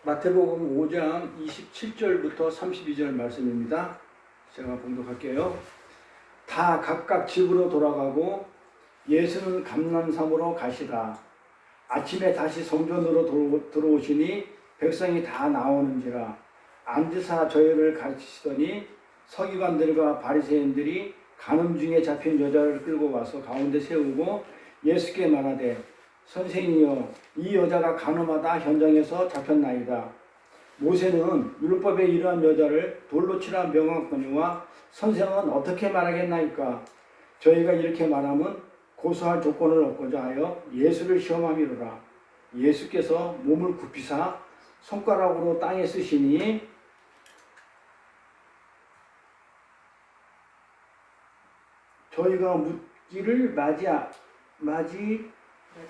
마태복음 5장 27절부터 32절 말씀입니다. 제가 봉독할게요. 다 각각 집으로 돌아가고 예수는 감람산으로 가시다. 아침에 다시 성전으로 들어오시니 백성이 다 나오는지라 앉으사 저희를 가르치시더니 서기관들과 바리새인들이 간음 중에 잡힌 여자를 끌고 와서 가운데 세우고 예수께 말하되 선생이여 이 여자가 간음하다 현장에서 잡혔나이다. 모세는 율법에 이러한 여자를 돌로 치라 명하거니와 선생은 어떻게 말하겠나이까. 저희가 이렇게 말하면 고소할 조건을 얻고자 하여 예수를 시험함이로라. 예수께서 몸을 굽히사 손가락으로 땅에 쓰시니 저희가 묻기를 맞이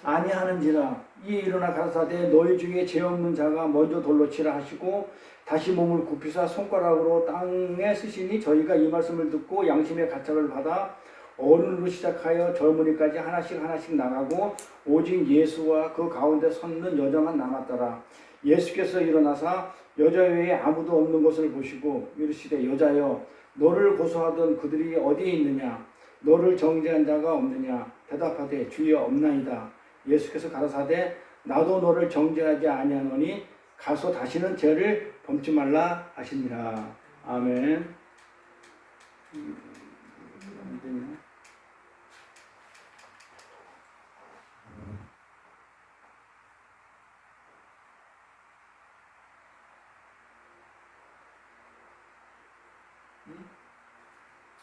아니하는지라. 이에 일어나 가라사대 너희 중에 죄 없는 자가 먼저 돌로 치라 하시고 다시 몸을 굽히사 손가락으로 땅에 쓰시니 저희가 이 말씀을 듣고 양심의 가책을 받아 어른으로 시작하여 젊은이까지 하나씩 나가고 오직 예수와 그 가운데 섰는 여자만 남았더라. 예수께서 일어나사 여자 외에 아무도 없는 것을 보시고 이르시되 여자여 너를 고소하던 그들이 어디에 있느냐. 너를 정죄한 자가 없느냐. 대답하되 주여 없나이다. 예수께서 가라사대 나도 너를 정죄하지 아니하노니 가서 다시는 죄를 범치 말라 하시니라. 아멘.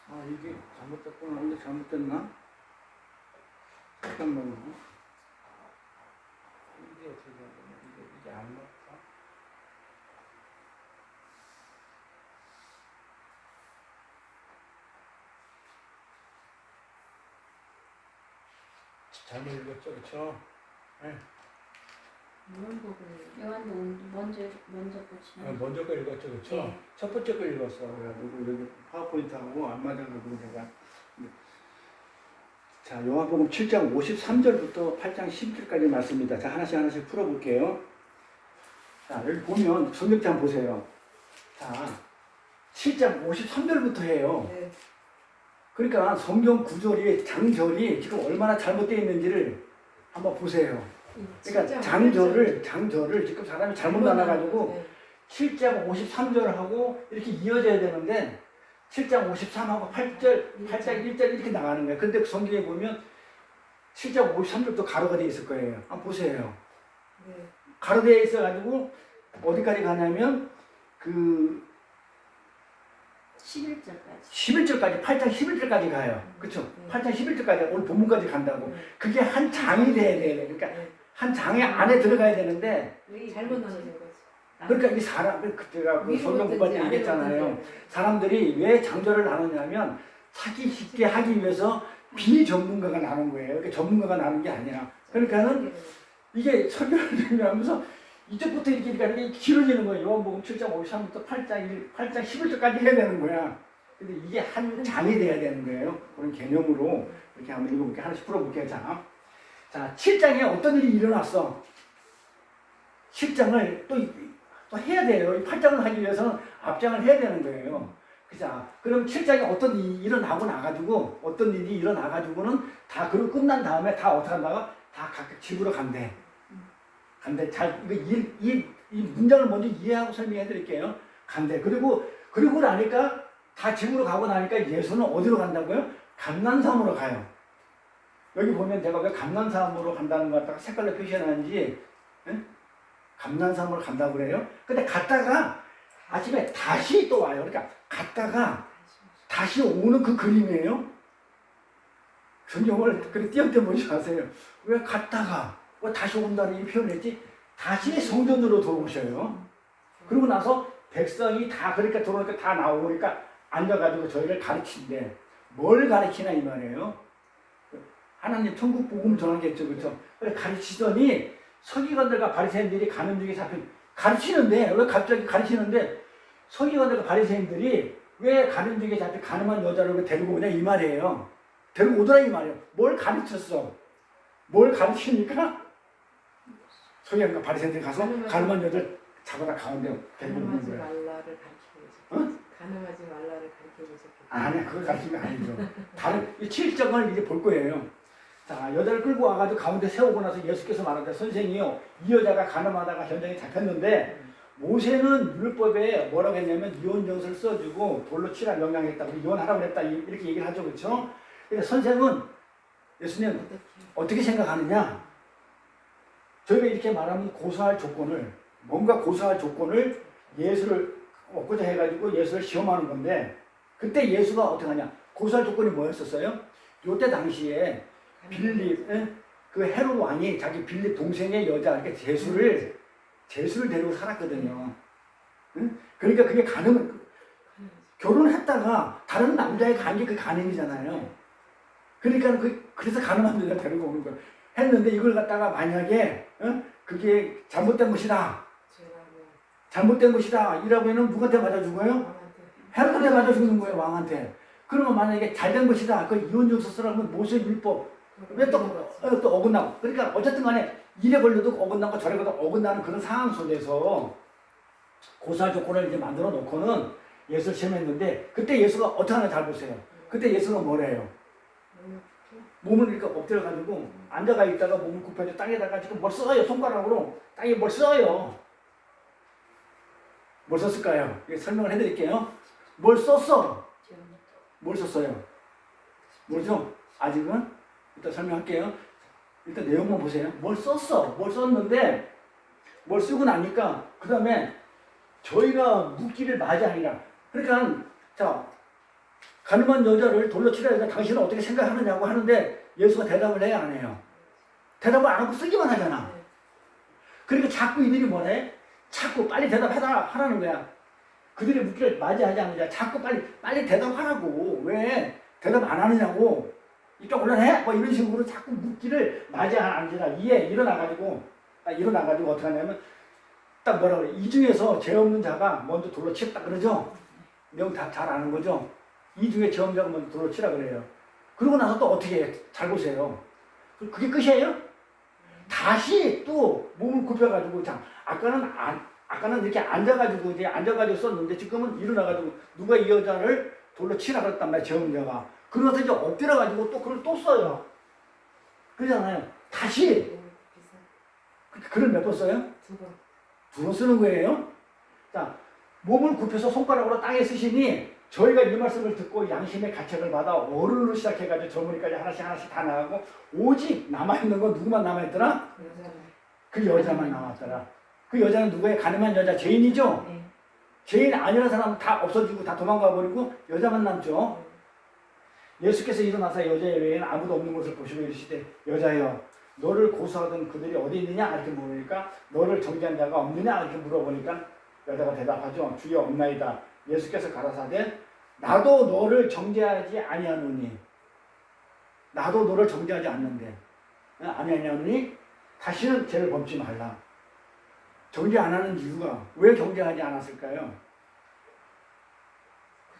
아 이게 잘못됐구나. 이게 잘못됐나? 잠깐만요. 이게 어떻게 된 거야? 이게 안 맞다. 잘못 읽었죠, 그렇죠? 네. 요한복음 먼저 보시면 먼저 거 읽었죠, 그렇죠? 네. 첫 번째 거 읽었어. 그래가지고 여기 파워포인트하고 안 맞아가지고 제가. 자, 요한복음 7장 53절부터 8장 10절까지 말씀입니다. 자, 하나씩 풀어볼게요. 자, 여기 보면 성경자 한번 보세요. 자, 7장 53절부터 해요. 네. 그러니까 성경 구절이 장절이 지금 얼마나 잘못되어 있는지를 한번 보세요. 그러니까 장절을 지금 사람이 잘못 나눠가지고 7장 53절하고 이렇게 이어져야 되는데 7장 53하고 8장 1절 이렇게 나가는 거예요. 근데 성경에 보면 7장 53절도 가로가 되어 있을 거예요. 한번 보세요. 네. 가로되어 있어가지고 어디까지 가냐면 그 11절까지 8장 11절까지 가요. 그렇죠? 8장 11절까지 오늘 본문까지 간다고. 그게 한 장이 돼야 돼요. 그러니까 한 장의 안에 들어가야 되는데 잘못 나누는 거지. 그러니까 이 사람 제가 그 성경 공부할 때 얘기했잖아요. 사람들이 왜 장절을 나누냐면 사기 쉽게 하기 위해서 비전문가가 나눈 거예요. 그러니까 전문가가 나눈 게 아니라. 그러니까는 이게 설교를 준비하면서 이쪽부터 이렇게 가는 게 길어지는 거예요. 요한복음 7장 53부터 8장 11절까지 해야 되는 거야. 근데 이게 한 장이 돼야 되는 거예요. 그런 개념으로 이렇게 한번 읽어볼게요. 하나씩 풀어볼게요. 자, 7장에 어떤 일이 일어났어? 7장을 또 해야 돼요. 이 8장을 하기 위해서는 앞장을 해야 되는 거예요. 그죠? 그럼 7장에 어떤 일이 일어나고 나가지고 어떤 일이 일어나가지고는 다 그러고 끝난 다음에 다 어떻게 한다가 다 각각 집으로 간대. 이 문장을 먼저 이해하고 설명해 드릴게요. 간대. 그리고 나니까 다 집으로 가고 나니까 예수는 어디로 간다고요? 감람산으로 가요. 여기 보면 제가 왜 감람산으로 간다는 거 갖다가 색깔로 표시하는지, 감람산으로 간다고 그래요. 근데 갔다가 아침에 다시 또 와요. 그러니까 갔다가 다시 오는 그 그림이에요. 성경을 그렇게 띄엄띄엄 보지 마세요. 왜 갔다가 왜 다시 온다는 이 표현했지? 다시 성전으로 돌아오셔요. 그러고 나서 백성이 다 그러니까 들어오니까 다 나오니까 앉아가지고 저희를 가르치는데 뭘 가르치나 이 말이에요. 하나님 천국 복음 전하겠죠, 그렇죠? 그래 가르치더니 서기관들과 바리새인들이 가는 중에 잡힌 가르치는데 왜 갑자기 가르치는데 서기관들과 바리새인들이 왜 가는 중에 잡힌 가늠한 여자를 데리고 오냐 이 말이에요. 데리고 오더라 이 말이에요. 뭘 가르쳤어? 뭘 가르치니까 서기관과 바리새인들이 가서 가늠한 여자를 잡아다 가운데 데리고 있는 가늠하지 거야. 말라를 가르치고 어? 계셨겠죠. 가늠하지 말라를 가르치고 계셨겠죠. 아니야, 그걸 가르치면 아니죠. 다른 이 7장을 이제 볼 거예요. 자, 여자를 끌고 와가지고 가운데 세우고 나서 예수께서 말하되 선생이요, 이 여자가 가늠하다가 현장에 잡혔는데 모세는 율법에 뭐라고 했냐면 이혼정서를 써주고 돌로 치라 명령했다고 이혼하라고 그랬다 이렇게 얘기를 하죠, 그렇죠? 근데 선생은 예수님 어떻게 어떻게 생각하느냐? 저희가 이렇게 말하면 고사할 조건을 뭔가 고사할 조건을 예수를 얻고자 해가지고 예수를 시험하는 건데 그때 예수가 어떻게 하냐? 고사할 조건이 뭐였었어요? 요때 당시에 빌립 그 헤롯 왕이 자기 빌립 동생의 여자 이렇게 제수를 데리고 살았거든요. 응? 그러니까 그게 가늠 결혼했다가 다른 남자에 간 게 그 가늠이잖아요. 그러니까 그래서 가늠한 여자 데리고 오는 거예요. 했는데 이걸 갖다가 만약에 그게 잘못된 것이다. 잘못된 것이다. 이라고는 누구한테 맞아 죽어요? 왕한테 헤롯한테 맞아 죽는 거예요, 왕한테. 그러면 만약에 잘된 것이다. 그 이혼정서 쓰라면 모세 율법 왜 또 어긋나고. 그러니까 어쨌든 간에 이래 걸려도 어긋나고 저래 걸려도 어긋나는 그런 상황 속에서 고사 조건을 이제 만들어 놓고는 예수를 시험했는데 그때 예수가 어떻게 하나 잘 보세요. 그때 예수가 뭐래요? 몸을 이렇게 엎드려가지고 앉아가 있다가 몸을 굽혀서 땅에다가 지금 뭘 써요. 손가락으로 땅에 뭘 써요. 뭘 썼을까요? 설명을 해드릴게요. 뭘 썼어? 뭘 썼어요? 뭐죠? 아직은? 일단 설명할게요. 일단 내용만 보세요. 뭘 썼어? 뭘 썼는데 뭘 쓰고 나니까 그 다음에 저희가 묻기를 맞이하니라. 그러니까 자 가늠한 여자를 돌로 치라 해서 당신은 어떻게 생각하느냐고 하는데 예수가 대답을 해야 안 해요. 대답을 안 하고 쓰기만 하잖아. 그러니까 자꾸 이들이 뭐래? 자꾸 빨리 대답하라는 거야. 그들이 묻기를 맞이하지 않느냐. 자꾸 빨리 대답하라고. 왜 대답 안 하느냐고. 이쪽 곤란해? 뭐 이런 식으로 자꾸 묻기를 맞이하느냐. 이에 일어나가지고 어떻게 하냐면 딱 뭐라 그래. 이 중에서 죄 없는 자가 먼저 돌로 치겠다 그러죠. 내용 다 잘 아는 거죠. 이 중에 죄 없는 자가 먼저 돌로 치라 그래요. 그러고 나서 또 어떻게 해? 잘 보세요. 그게 끝이에요? 다시 또 몸을 굽혀가지고 자 아까는 이렇게 앉아가지고 썼는데 지금은 일어나가지고 누가 이 여자를 돌로 치라 그랬단 말이야, 죄 없는 자가. 그러면서 이제 엎드려가지고 또 그걸 또 써요. 그러잖아요. 다시 글을 몇 번 써요? 두 번 쓰는 거예요. 자, 몸을 굽혀서 손가락으로 땅에 쓰시니 저희가 이 말씀을 듣고 양심의 가책을 받아 어른으로 시작해가지고 저머리까지 하나씩 다 나가고 오직 남아있는 건 누구만 남아있더라? 그 여자만 남았더라. 그 여자는 누구예요? 가늠한 여자, 죄인이죠? 네. 죄인 아니라는 사람은 다 없어지고 다 도망가 버리고 여자만 남죠. 예수께서 일어나서 여자의 외에는 아무도 없는 것을 보시고 이르시되 여자여 너를 고소하던 그들이 어디 있느냐 이렇게 물으니까 너를 정죄한 자가 없느냐 이렇게 물어보니까 여자가 대답하죠. 주여 없나이다. 예수께서 가라사대 나도 너를 정죄하지 아니하노니 나도 너를 정죄하지 않는데 아니하노니 다시는 죄를 범치 말라. 정죄 안 하는 이유가 왜 정죄하지 않았을까요?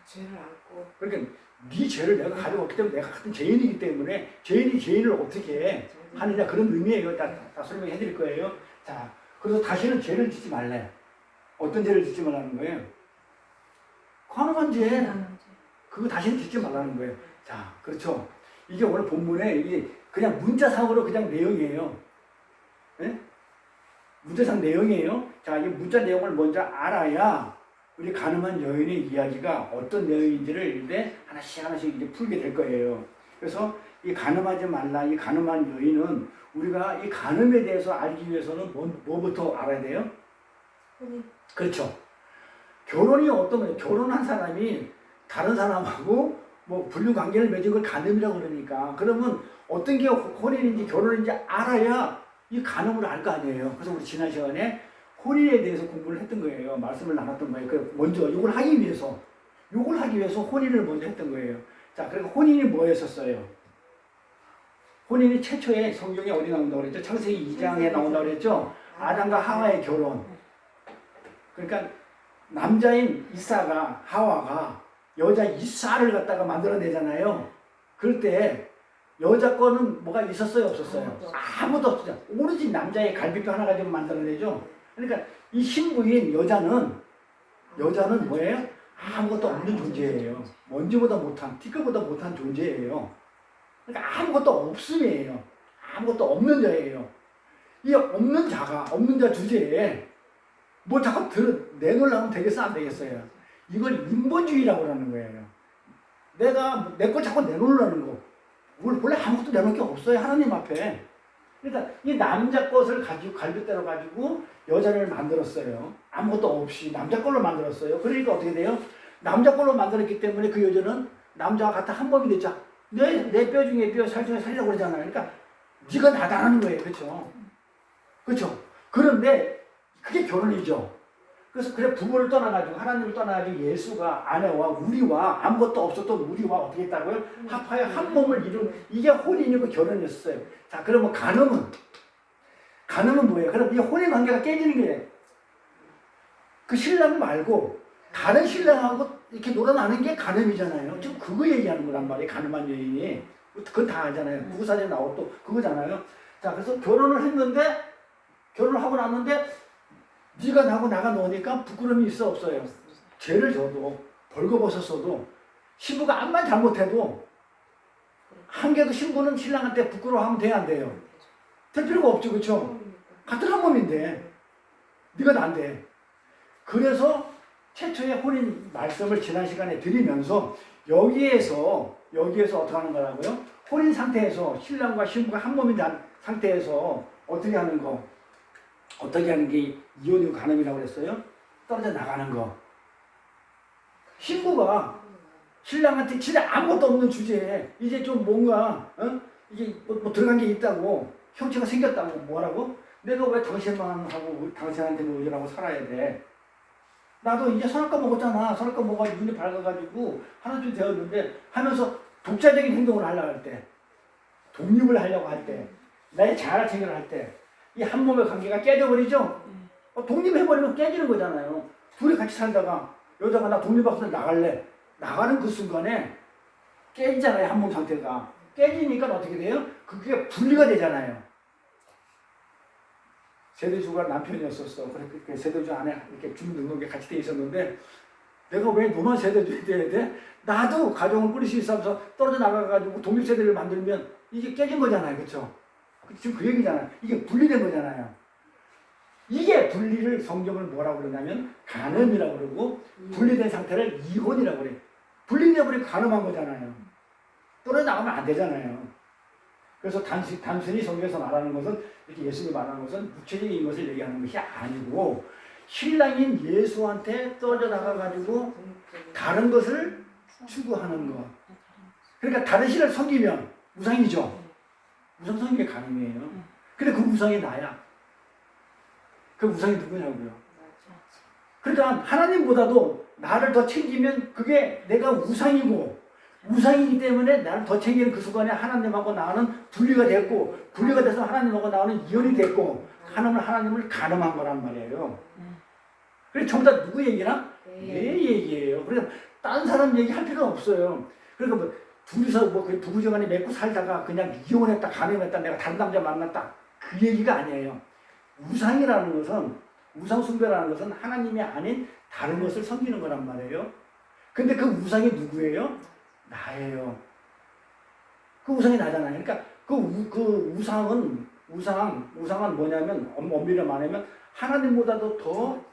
죄를 안고 그러니까 네 죄를 내가 가지고 왔기 때문에 내가 같은 죄인이기 때문에 죄인이 죄인을 어떻게 하느냐 그런 의미예요. 다 설명해 드릴 거예요. 자, 그래서 다시는 죄를 짓지 말래. 어떤 죄를 짓지 말라는 거예요? 가늠한 죄. 그거 다시는 짓지 말라는 거예요. 자, 그렇죠. 이게 오늘 본문에 이게 그냥 문자상으로 그냥 내용이에요. 네? 문자상 내용이에요. 자, 이 문자 내용을 먼저 알아야 우리 가늠한 여인의 이야기가 어떤 내용인지를 이제 하나씩 이제 풀게 될 거예요. 그래서 이 가늠하지 말라, 이 가늠한 여인은 우리가 이 가늠에 대해서 알기 위해서는 뭐부터 알아야 돼요? 그렇죠. 결혼이 어떤 거예요? 결혼한 사람이 다른 사람하고 뭐 불륜 관계를 맺은 걸 가늠이라고 그러니까 그러면 어떤 게 혼인인지 결혼인지 알아야 이 가늠을 알 거 아니에요. 그래서 우리 지난 시간에 혼인에 대해서 공부를 했던 거예요. 말씀을 나눴던 거예요. 그 먼저 이걸 하기 위해서 혼인을 먼저 했던 거예요. 자, 그리고 혼인이 뭐였었어요? 혼인이 최초에 성경에 어디 나온다고 그랬죠? 창세기 2장에 나온다고 그랬죠? 아담과 하와의 결혼. 그러니까 남자인 이사가 하와가 여자 이사를 갖다가 만들어내잖아요. 그럴 때 여자 거는 뭐가 있었어요? 없었어요? 아무도 없었죠. 오로지 남자의 갈비뼈 하나 가지고 만들어내죠. 그러니까 이 신부인 여자는 뭐예요? 아무것도 없는 존재예요. 먼지보다 못한, 티끌보다 못한 존재예요. 그러니까 아무것도 없음이에요. 아무것도 없는 자예요. 이 없는 자 주제에 뭐 자꾸 내놓으려면 되겠어, 안 되겠어요? 이걸 인본주의라고 하는 거예요. 내가 내 거 자꾸 내놓으려는 거. 원래 아무것도 내놓을 게 없어요, 하나님 앞에. 그러니까 이 남자 것을 가지고 갈빗대로 가지고 여자를 만들었어요. 아무것도 없이 남자 걸로 만들었어요. 그러니까 어떻게 돼요? 남자 걸로 만들었기 때문에 그 여자는 남자와 같은 한 몸이 됐죠. 내 뼈 중에 뼈, 살 중에 살려고 그러잖아요. 그러니까 네가 나다라는 거예요. 그렇죠? 그렇죠? 그런데 그게 결혼이죠. 그래서 그래 부부를 떠나가지고 하나님을 떠나가지고 예수가 아내와 우리와 아무것도 없었던 우리와 어떻게 했다고요? 합하여 한 몸을 이룬 이게 혼인이고 결혼이었어요. 자, 그러면 간음은 뭐예요? 그럼 이 혼인 관계가 깨지는 게 그 신랑 말고 다른 신랑하고 이렇게 놀아나는 게 간음이잖아요. 지금 그거 얘기하는 거란 말이에요. 간음한 여인이. 그건 다 알잖아요. 부부사전에 나오고 또 그거잖아요. 자, 그래서 결혼을 하고 났는데 네가 나고 나가 놓으니까 부끄러움이 있어 없어요? 죄를 져도 벌거벗었어도 신부가 암만 잘못해도 한 개도 신부는 신랑한테 부끄러워하면 돼야 안 돼요? 될 필요가 없죠. 그렇죠? 같은 한 몸인데 네가 난데. 그래서 최초의 혼인 말씀을 지난 시간에 드리면서 여기에서 어떻게 하는 거라고요? 혼인 상태에서 신랑과 신부가 한 몸인 상태에서 어떻게 하는 게 이혼이고 간음이라고 그랬어요? 떨어져 나가는 거. 신부가 신랑한테 진짜 아무것도 없는 주제에 이제 좀 뭔가 이게 뭐 들어간 게 있다고 형체가 생겼다고 뭐라고? 내가 왜 당신만 하고 당신한테만 의존하고 살아야 돼? 나도 이제 선악과 먹었잖아. 선악과 먹어가지고 눈이 밝아가지고 하나쯤 되었는데 하면서 독자적인 행동을 하려고 할 때, 독립을 하려고 할 때, 나의 자아를 챙겨를 할 때 이 한 몸의 관계가 깨져버리죠? 독립해버리면 깨지는 거잖아요. 둘이 같이 살다가 여자가 나 독립하고서 나갈래. 나가는 그 순간에 깨지잖아요. 한 몸 상태가. 깨지니까 어떻게 돼요? 그게 분리가 되잖아요. 세대주가 남편이었었어. 그래, 세대주 안에 이렇게 주민등록에 같이 돼 있었는데 내가 왜 너만 세대주에 돼야 돼? 나도 가정을 꾸릴 수 있어서 떨어져 나가가지고 독립세대를 만들면 이게 깨진 거잖아요. 그렇죠? 지금 그 얘기잖아요. 이게 분리된 거잖아요. 이게 분리를 성경을 뭐라고 그러냐면 간음이라고 그러고 분리된 상태를 이혼이라고 그래요. 분리되어버리면 간음한 거잖아요. 떨어져 나가면 안 되잖아요. 그래서 단순히 성경에서 말하는 것은 이렇게 예수님이 말하는 것은 구체적인 것을 얘기하는 것이 아니고 신랑인 예수한테 떨어져 나가가지고 다른 것을 추구하는 것. 그러니까 다른 신을 섬기면 우상이죠. 우상 섬기는 게 간음이에요. 근데 그 우상이 나야. 그 우상이 누구냐고요. 그러니까 하나님보다도 나를 더 챙기면 그게 내가 우상이고 우상이기 때문에 나를 더 챙기는 그 순간에 하나님하고 나는 분리가 됐고 분리가 돼서 하나님하고 나는 이혼이 됐고 하나님을 간음한 거란 말이에요. 그래서 전부 다 누구 얘기나? 내 얘기예요. 그래서 다른 사람 얘기할 필요는 없어요. 그러니까 뭐 둘이서 뭐 부부지간에 맺고 살다가 그냥 이혼했다 간음했다 내가 다른 남자 만났다 그 얘기가 아니에요. 우상이라는 것은 우상 숭배라는 것은 하나님이 아닌 다른 것을 섬기는 거란 말이에요. 근데 그 우상이 누구예요? 나예요. 그 우상이 나잖아요. 그러니까 그 우상은 뭐냐면 엄밀히 말하면 하나님보다도 더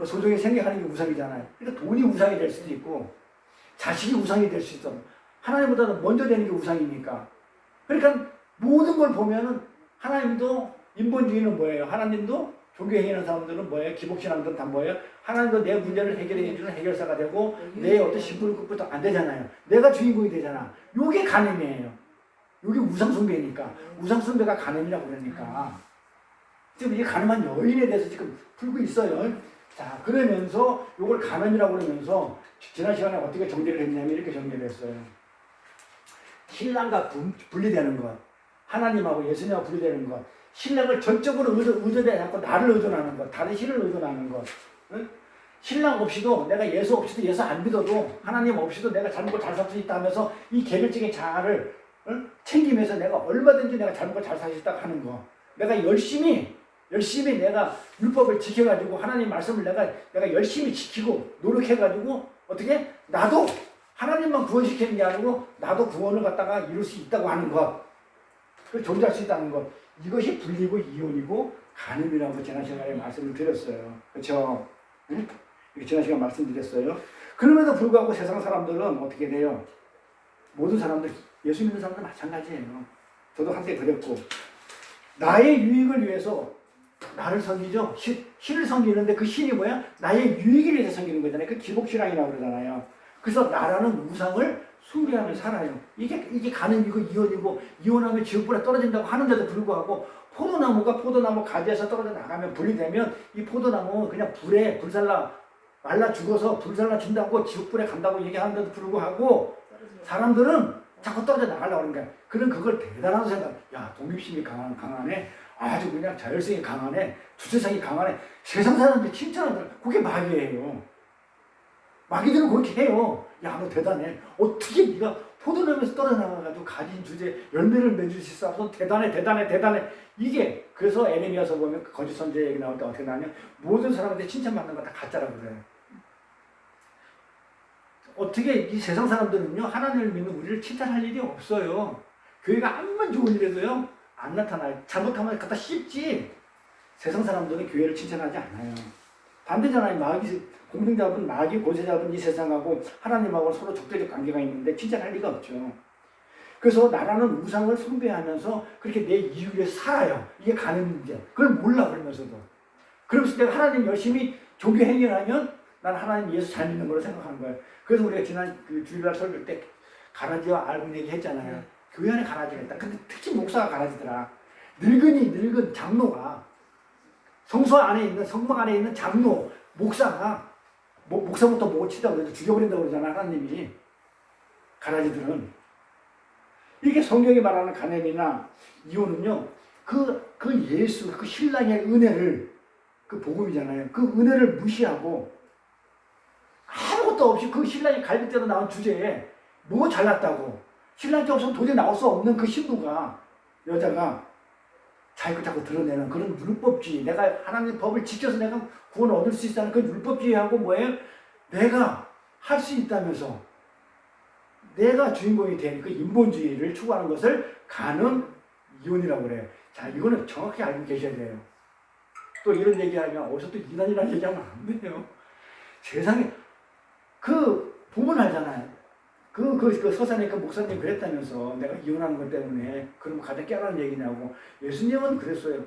소중히 생각하는 게 우상이잖아요. 그러니까 돈이 우상이 될 수도 있고 자식이 우상이 될 수 있어. 하나님보다도 먼저 되는 게 우상이니까. 그러니까 모든 걸 보면은 하나님도 인본주의는 뭐예요? 하나님도 종교행위하는 사람들은 뭐예요? 기복신앙들은 다 뭐예요? 하나님도 내 문제를 해결해 주는 해결사가 되고 내 어떤 신분급부터 안 되잖아요. 내가 주인공이 되잖아. 요게 간음이에요. 요게 우상숭배니까. 우상숭배가 간음이라고 그러니까. 지금 이 간음한 여인에 대해서 지금 풀고 있어요. 자, 그러면서 요걸 간음이라고 그러면서 지난 시간에 어떻게 정리를 했냐면 이렇게 정리를 했어요. 신랑과 분리되는 것. 하나님하고 예수님하고 분리되는 것. 신랑을 전적으로 의존하지 않고 나를 의존하는 것, 다른 신을 의존하는 것. 응? 신랑 없이도 내가 예수 없이도 예수 안 믿어도 하나님 없이도 내가 잘 먹고 잘 살 수 있다 하면서 이 개별적인 자아를 챙기면서 내가 얼마든지 내가 잘 먹고 잘 살 수 있다고 하는 거. 내가 열심히 열심히 내가 율법을 지켜가지고 하나님 말씀을 내가 열심히 지키고 노력해가지고 어떻게 나도 하나님만 구원시키는 게 아니고 나도 구원을 갖다가 이룰 수 있다고 하는 것, 그 존재할 수 있다는 것, 이것이 분리고 이혼이고 간음이라고 지난 시간에 말씀을 드렸어요. 그렇죠? 응? 지난 시간에 말씀드렸어요. 그럼에도 불구하고 세상 사람들은 어떻게 돼요? 모든 사람들, 예수 믿는 사람들 마찬가지예요. 저도 한때 그랬고, 나의 유익을 위해서 나를 섬기죠. 신을 섬기는데 그 신이 뭐야? 나의 유익을 위해서 섬기는 거잖아요. 그 기복신앙이라고 그러잖아요. 그래서 나라는 우상을 숭배하며 살아요. 이게 간음이고 이혼이고, 이혼하면 지옥불에 떨어진다고 하는데도 불구하고 포도나무가 포도나무 가지에서 떨어져 나가면 불이 되면 이 포도나무 그냥 불에 불살라 말라 죽어서 불살라 준다고 지옥불에 간다고 얘기하는데도 불구하고 사람들은 자꾸 떨어져 나가려고 하는 거야. 그런 그걸 대단한 생각. 야, 독립심이 강하네. 아주 그냥 자율성이 강하네. 주체성이 강하네. 세상 사람들이 칭찬하더라. 그게 마귀예요. 마귀들은 그렇게 해요. 야, 너 대단해. 어떻게 네가 포도나무에서 떨어져 나가가지고 가진 주제 열매를 맺을 수 있어? 대단해. 이게 그래서 에레미야서 보면 거짓 선지 얘기 나올 때 어떻게 나냐면 모든 사람한테 칭찬받는 거 다 가짜라고 그래요. 어떻게 이 세상 사람들은요 하나님을 믿는 우리를 칭찬할 일이 없어요. 교회가 아무만 좋은 일에도요 안 나타나요. 잘못하면 갖다 씹지. 세상 사람들은 교회를 칭찬하지 않아요. 반대잖아요. 공동자분, 마귀 고세자분 이 세상하고 하나님하고 서로 적대적 관계가 있는데 칭찬할 리가 없죠. 그래서 나라는 우상을 숭배하면서 그렇게 내 이익을 위해서 살아요. 이게 가는 문제. 그걸 몰라 그러면서도. 그러면서 내가 하나님 열심히 종교 행위를 하면 난 하나님 예수 잘 믿는 걸로 생각하는 거예요. 그래서 우리가 지난 그 주일날 설교 때 가라지와 알고 얘기했잖아요. 교회 안에 가라지가 있다. 근데 특히 목사가 가라지더라. 늙은 장로가 성소 안에 있는 성막 안에 있는 장로 목사가 목사부터 목을 치다고 그래서 죽여버린다고 그러잖아 하나님이. 가라지들은 이게 성경이 말하는 간음이나 이혼은요 그 예수 그 신랑의 은혜를 그 복음이잖아요. 그 은혜를 무시하고 아무것도 없이 그 신랑이 갈비뼈로 나온 주제에 뭐 잘났다고 신랑이 없으면 도저히 나올 수 없는 그 신부가 여자가 자기 자꾸 드러내는 그런 율법주의, 내가 하나님의 법을 지켜서 내가 구원을 얻을 수 있다는 그 율법주의하고 뭐예요? 내가 할 수 있다면서 내가 주인공이 된 그 인본주의를 추구하는 것을 간음 이혼이라고 그래요. 자, 이거는 정확히 알고 계셔야 돼요. 또 이런 얘기하면 어디서 또 이단이라는 얘기하면 안 돼요. 세상에 그 보면 알잖아요. 그 서산의 그 목사님 그랬다면서 내가 이혼하는 것 때문에 그러면 가장 깨어나는 얘기냐고. 예수님은 그랬어요.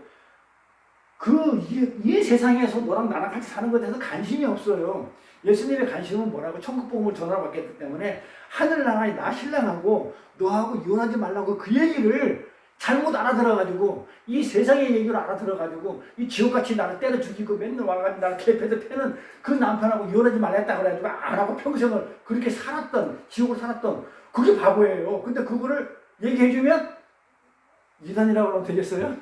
이 세상에서 너랑 나랑 같이 사는 것에 대해서 관심이 없어요. 예수님의 관심은 뭐라고? 천국복음을 전하러 왔기 때문에 하늘나라에 나 신랑하고 너하고 이혼하지 말라고 그 얘기를 잘못 알아들어가지고 이 세상의 얘기를 알아들어가지고 이 지옥같이 나를 때려 죽이고 맨날 와가지고 나를 개패서 패는 그 남편하고 이혼하지 말랬다 그래가지고 안 하고 평생을 그렇게 살았던 지옥을 살았던 그게 바보예요. 근데 그거를 얘기해주면 이단이라고 하면 되겠어요?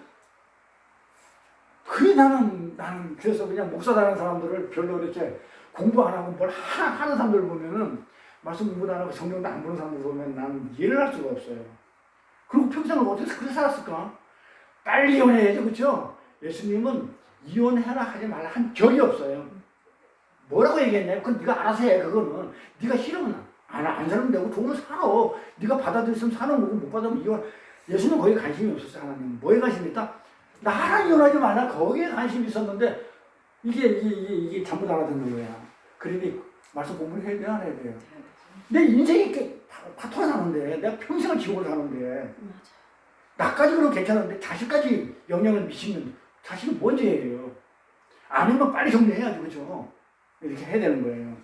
그게 나는 그래서 그냥 목사다라는 사람들을 별로 이렇게 공부 안 하고 뭘 하는 사람들 보면은 말씀 공부도 안 하고 성경도 안 보는 사람들 보면 나는 이해를 할 수가 없어요. 그리고 평생을 어떻게 그렇게 살았을까? 빨리 이혼해야죠, 그렇죠? 예수님은 이혼해라 하지 말라 한 적이 없어요. 뭐라고 얘기했냐면 그건 네가 알아서 해. 그거는 네가 싫으면 안 살면 되고 돈을 살아. 네가 받아들였으면 사는 거고 못 받으면 이혼. 예수는 거기에 관심이 없었어요. 하나님은 뭐에 관심이 있다? 나랑 이혼하지 말라. 거기에 관심이 있었는데 이게 잘못 알아듣는 거야. 그러니 말씀 공부를 해야 돼요. 내 인생이 다 돌아가는데 내가 평생을 지옥을 사는데 나까지 그러면 괜찮은데 자식까지 영향을 미치면 자식은 뭔 죄예요. 아니면 빨리 정리해야죠. 그렇죠? 이렇게 해야 되는 거예요.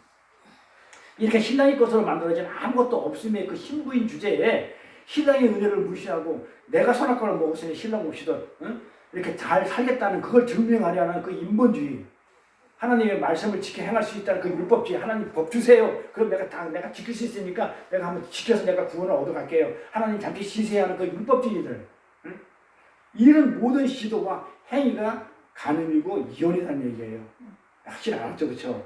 이렇게 신랑의 것으로 만들어진 아무것도 없음의 그 신부인 주제에 신랑의 은혜를 무시하고 내가 선악과를 먹었으니 신랑 없이든 응? 이렇게 잘 살겠다는 그걸 증명하려는 그 인본주의, 하나님의 말씀을 지켜 행할 수 있다는 그 율법주의, 하나님 법 주세요. 그럼 내가 지킬 수 있으니까 내가 한번 지켜서 내가 구원을 얻어갈게요. 하나님 잠시 쉬세요 하는 그 율법주의들. 응? 이런 모든 시도와 행위가 간음이고 이혼이라는 얘기예요. 확실히 알았죠, 그렇죠?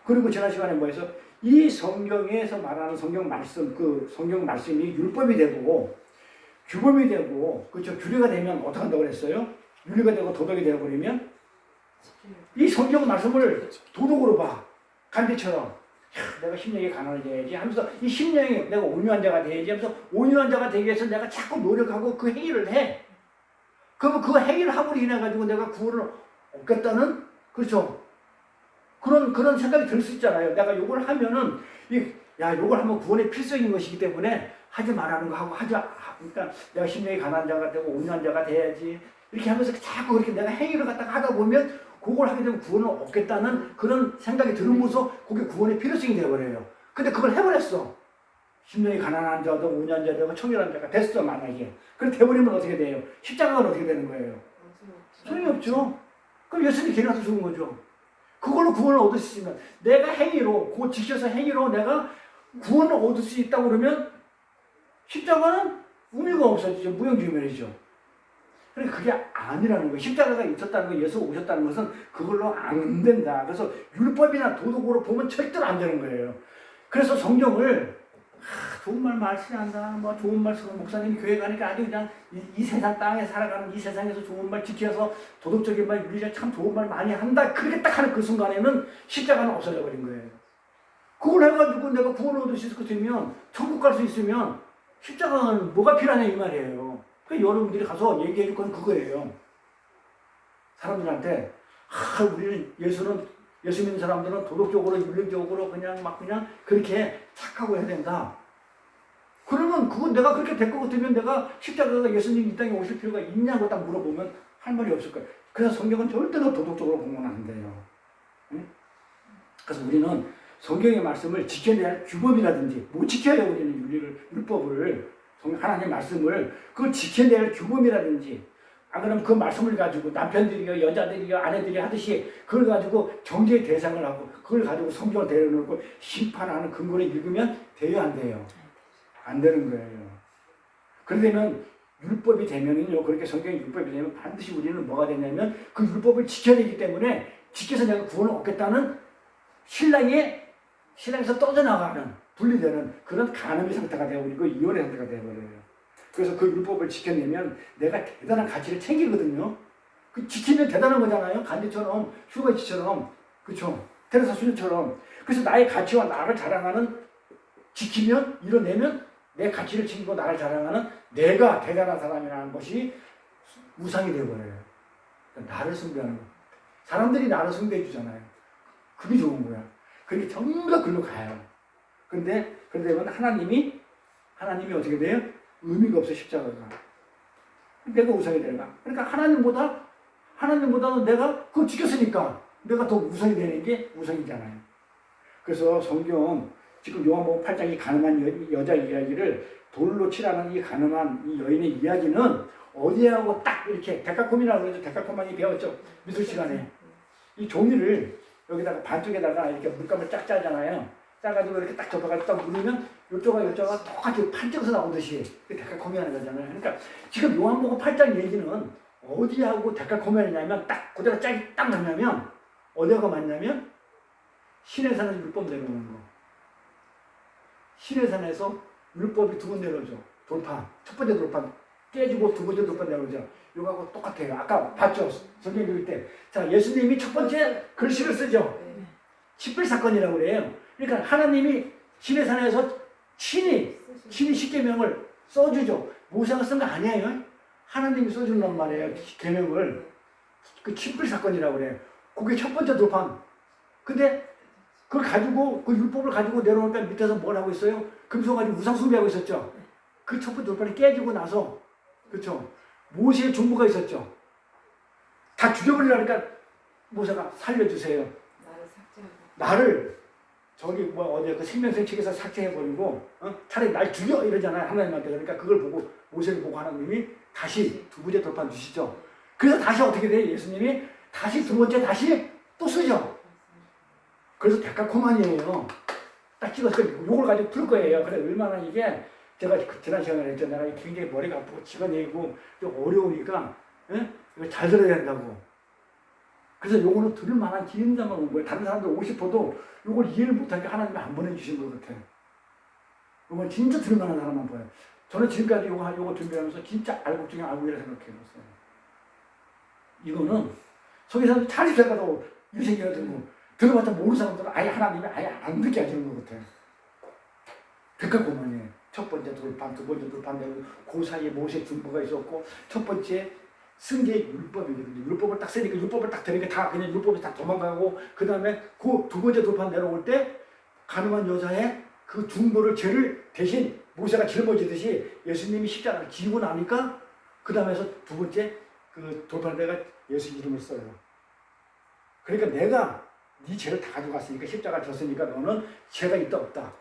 그리고 지난 시간에 뭐해서 이 성경에서 말하는 성경 말씀, 그 성경 말씀이 율법이 되고 규범이 되고 그렇죠 규례가 되면 어떻게 한다고 그랬어요? 윤리가 되고 도덕이 되어버리면 지키는 이 성경 말씀을 도덕으로 봐. 간디처럼. 야, 내가 심령이 가난해져야지 하면서 이 심령이 내가 온유한 자가 돼야지 하면서 온유한 자가 되기 위해서 내가 자꾸 노력하고 그 행위를 해. 그러면 그 행위를 함으로 인해 가지고 내가 구원을 얻겠다는 그렇죠. 그런 생각이 들 수 있잖아요. 내가 요걸 하면은 요걸 하면 구원의 필수인 것이기 때문에 하지 말라는 거 하고 그러니까 내가 심령이 가난한 자가 되고 온유한 자가 돼야지 이렇게 하면서 자꾸 그렇게 내가 행위를 갖다가 하다 보면 그걸 하게 되면 구원을 얻겠다는 그런 생각이 들으면서 그게 구원의 필요성이 되어버려요. 근데 그걸 해버렸어. 심령이 가난한 자도 온유한 자도 청결한 자가 됐어 만약에. 그렇게 돼버리면 어떻게 돼요? 십자가는 어떻게 되는 거예요? 소용이 없죠. 그럼 예수님이 길이 가서 죽은 거죠. 그걸로 구원을 얻을 수 있으면 내가 행위로 그 지켜서 행위로 내가 구원을 얻을 수 있다고 그러면 십자가는 의미가 없어지죠. 무용지물이죠. 그러니까 그게 아니라는 거예요. 십자가가 있었다는 거, 예수 오셨다는 것은 그걸로 안 된다. 그래서 율법이나 도덕으로 보면 절대로 안 되는 거예요. 그래서 성경을 좋은 말 말씀한다. 뭐 좋은 말 쓰고 목사님이 교회 가니까 아주 그냥 이 세상 땅에 살아가는 이 세상에서 좋은 말 지켜서 도덕적인 말, 윤리적 참 좋은 말 많이 한다. 그렇게 딱 하는 그 순간에는 십자가는 없어져 버린 거예요. 그걸 해가지고 내가 구원을 얻을 수 있을 것 같으면 천국 갈 수 있으면 십자가는 뭐가 필요하냐 이 말이에요. 그러니까 여러분들이 가서 얘기해 줄 건 그거예요. 사람들한테 우리는 예수 믿는 사람들은 도덕적으로 윤리적으로 그냥 그렇게 착하고 해야 된다. 그러면 그건 내가 그렇게 될 것 같으면 내가 십자가가 예수님 이 땅에 오실 필요가 있냐고 딱 물어보면 할 말이 없을 거예요. 그래서 성경은 절대로 도덕적으로 보면 안 돼요. 응? 그래서 우리는 성경의 말씀을 지켜내야 할 규범이라든지 못 지켜요. 우리는 율법을 하나님의 말씀을 그걸 지켜내야 할 규범이라든지 안 그러면 그 말씀을 가지고 남편들이요 여자들이요 아내들이 하듯이 그걸 가지고 정죄의 대상을 하고 그걸 가지고 성경을 내려놓고 심판하는 근거를 읽으면 돼요 안 돼요? 안 되는 거예요. 그러려면 율법이 되면은요 그렇게 성경이 율법이 되면 반드시 우리는 뭐가 되냐면 그 율법을 지켜내기 때문에 지켜서 내가 구원을 얻겠다는 신랑에서 떠져나가는 분리되는 그런 간음의 상태가 되어버리고 이혼의 상태가 되어버려요. 그래서 그 율법을 지켜내면 내가 대단한 가치를 챙기거든요. 그 지키면 대단한 거잖아요. 간디처럼 슈가지처럼 그렇죠. 테레사 수녀처럼. 그래서 나의 가치와 나를 자랑하는 지키면 이뤄내면 내 가치를 챙기고 나를 자랑하는 내가 대단한 사람이라는 것이 우상이 되어버려요. 그러니까 나를 숭배하는 거. 사람들이 나를 숭배해 주잖아요. 그게 좋은 거야. 그게 전부 다 글로 가요. 근데 그러면 하나님이 어떻게 돼요? 의미가 없어 십자가가. 내가 우상이 되나? 그러니까 하나님보다는 내가 그걸 지켰으니까 내가 더 우상이 되는 게 우상이잖아요. 그래서 성경 지금 요한복음 8장이 가늠한 여자 이야기를 돌로 치라는 이 가늠한 이 여인의 이야기는 어디하고 딱 이렇게 데카콤이라고 그러죠. 데카콤만이 배웠죠. 미술 시간에 이 종이를 여기다가 반쪽에다가 이렇게 물감을 짝 짜잖아요. 짜가지고 이렇게 딱 접어가지고 딱 누르면 이쪽과 똑같이 판쪽에서 나오듯이 데칼코미 하는 거잖아요. 그러니까 지금 요한복음 8장 얘기는 어디하고 데칼코미 하냐면 딱 그대로 짝이 딱 맞냐면 어디하고 맞냐면 시내산에서 율법 내려오는 거. 시내산에서 율법이 두 번 내려오죠. 돌판. 첫 번째 돌판 깨지고 두 번째 돌판 내려오죠. 이거하고 똑같아요. 아까 봤죠? 성경 읽을 때. 자, 예수님이 첫 번째 글씨를 쓰죠. 십필사건이라고 그래요. 그러니까 하나님이 시내산에서 친히 십계명을 써주죠. 모세가 쓴 거 아니에요. 하나님이 써준단 말이에요. 계명을. 그 십필사건이라고 그래요. 그게 첫 번째 돌판. 근데 그걸 가지고 그 율법을 가지고 내려오니까 밑에서 뭘 하고 있어요? 금속 가지고 우상 숭배하고 있었죠. 그 첫 번째 돌판이 깨지고 나서 그렇죠. 모세의 종부가 있었죠. 다 죽여버리라니까 모세가 살려주세요. 나를 삭제하고 나를 저기 어디 그 생명생 책에서 삭제해버리고 차라리 날 죽여 이러잖아요. 하나님한테. 그러니까 그걸 보고 모세를 보고 하나님이 다시 두 번째 돌판 주시죠. 그래서 다시 어떻게 돼요? 예수님이 다시 두 번째 다시 또 쓰죠. 그래서 데칼코만이에요. 딱 찍어서 요걸 가지고 풀 거예요. 그래 얼마나 이게 제가 지난 시간에 했죠. 내가 굉장히 머리가 아프고 집어내고 어려우니까 이거 잘 들어야 된다고. 그래서 요거는 들을 만한 기인자만 온 거예요. 다른 사람들 오고 싶어도 요걸 이해를 못하니까 하나님이 안 보내주신 것 같아요. 요건 진짜 들을 만한 사람만 보여요. 저는 지금까지 요거 준비하면서 진짜 알곡 중에 알곡이라 생각해봤어요. 이거는 속에서 차리다가도 이 생각이 들고 들어봤자 모르는 사람들은 아예 하나님이 아예 안 느껴지는 것 같아요. 백합고만이에요. 첫 번째 돌판, 두 번째 돌판, 그 사이에 모세 중보가 있었고 첫 번째 승계 율법이거든요. 율법을 딱 쓰니까 율법을 딱 들으니까 다 그냥 율법이 다 도망가고 그 다음에 그 두 번째 돌판 내려올 때 가늠한 여자의 그 중보를 죄를 대신 모세가 짊어지듯이 예수님이 십자가를 지고 나니까 그 다음에서 두 번째 그 돌판대가 예수 이름을 써요. 그러니까 내가 네 죄를 다 가지고 왔으니까 십자가 졌으니까 너는 죄가 있다 없다.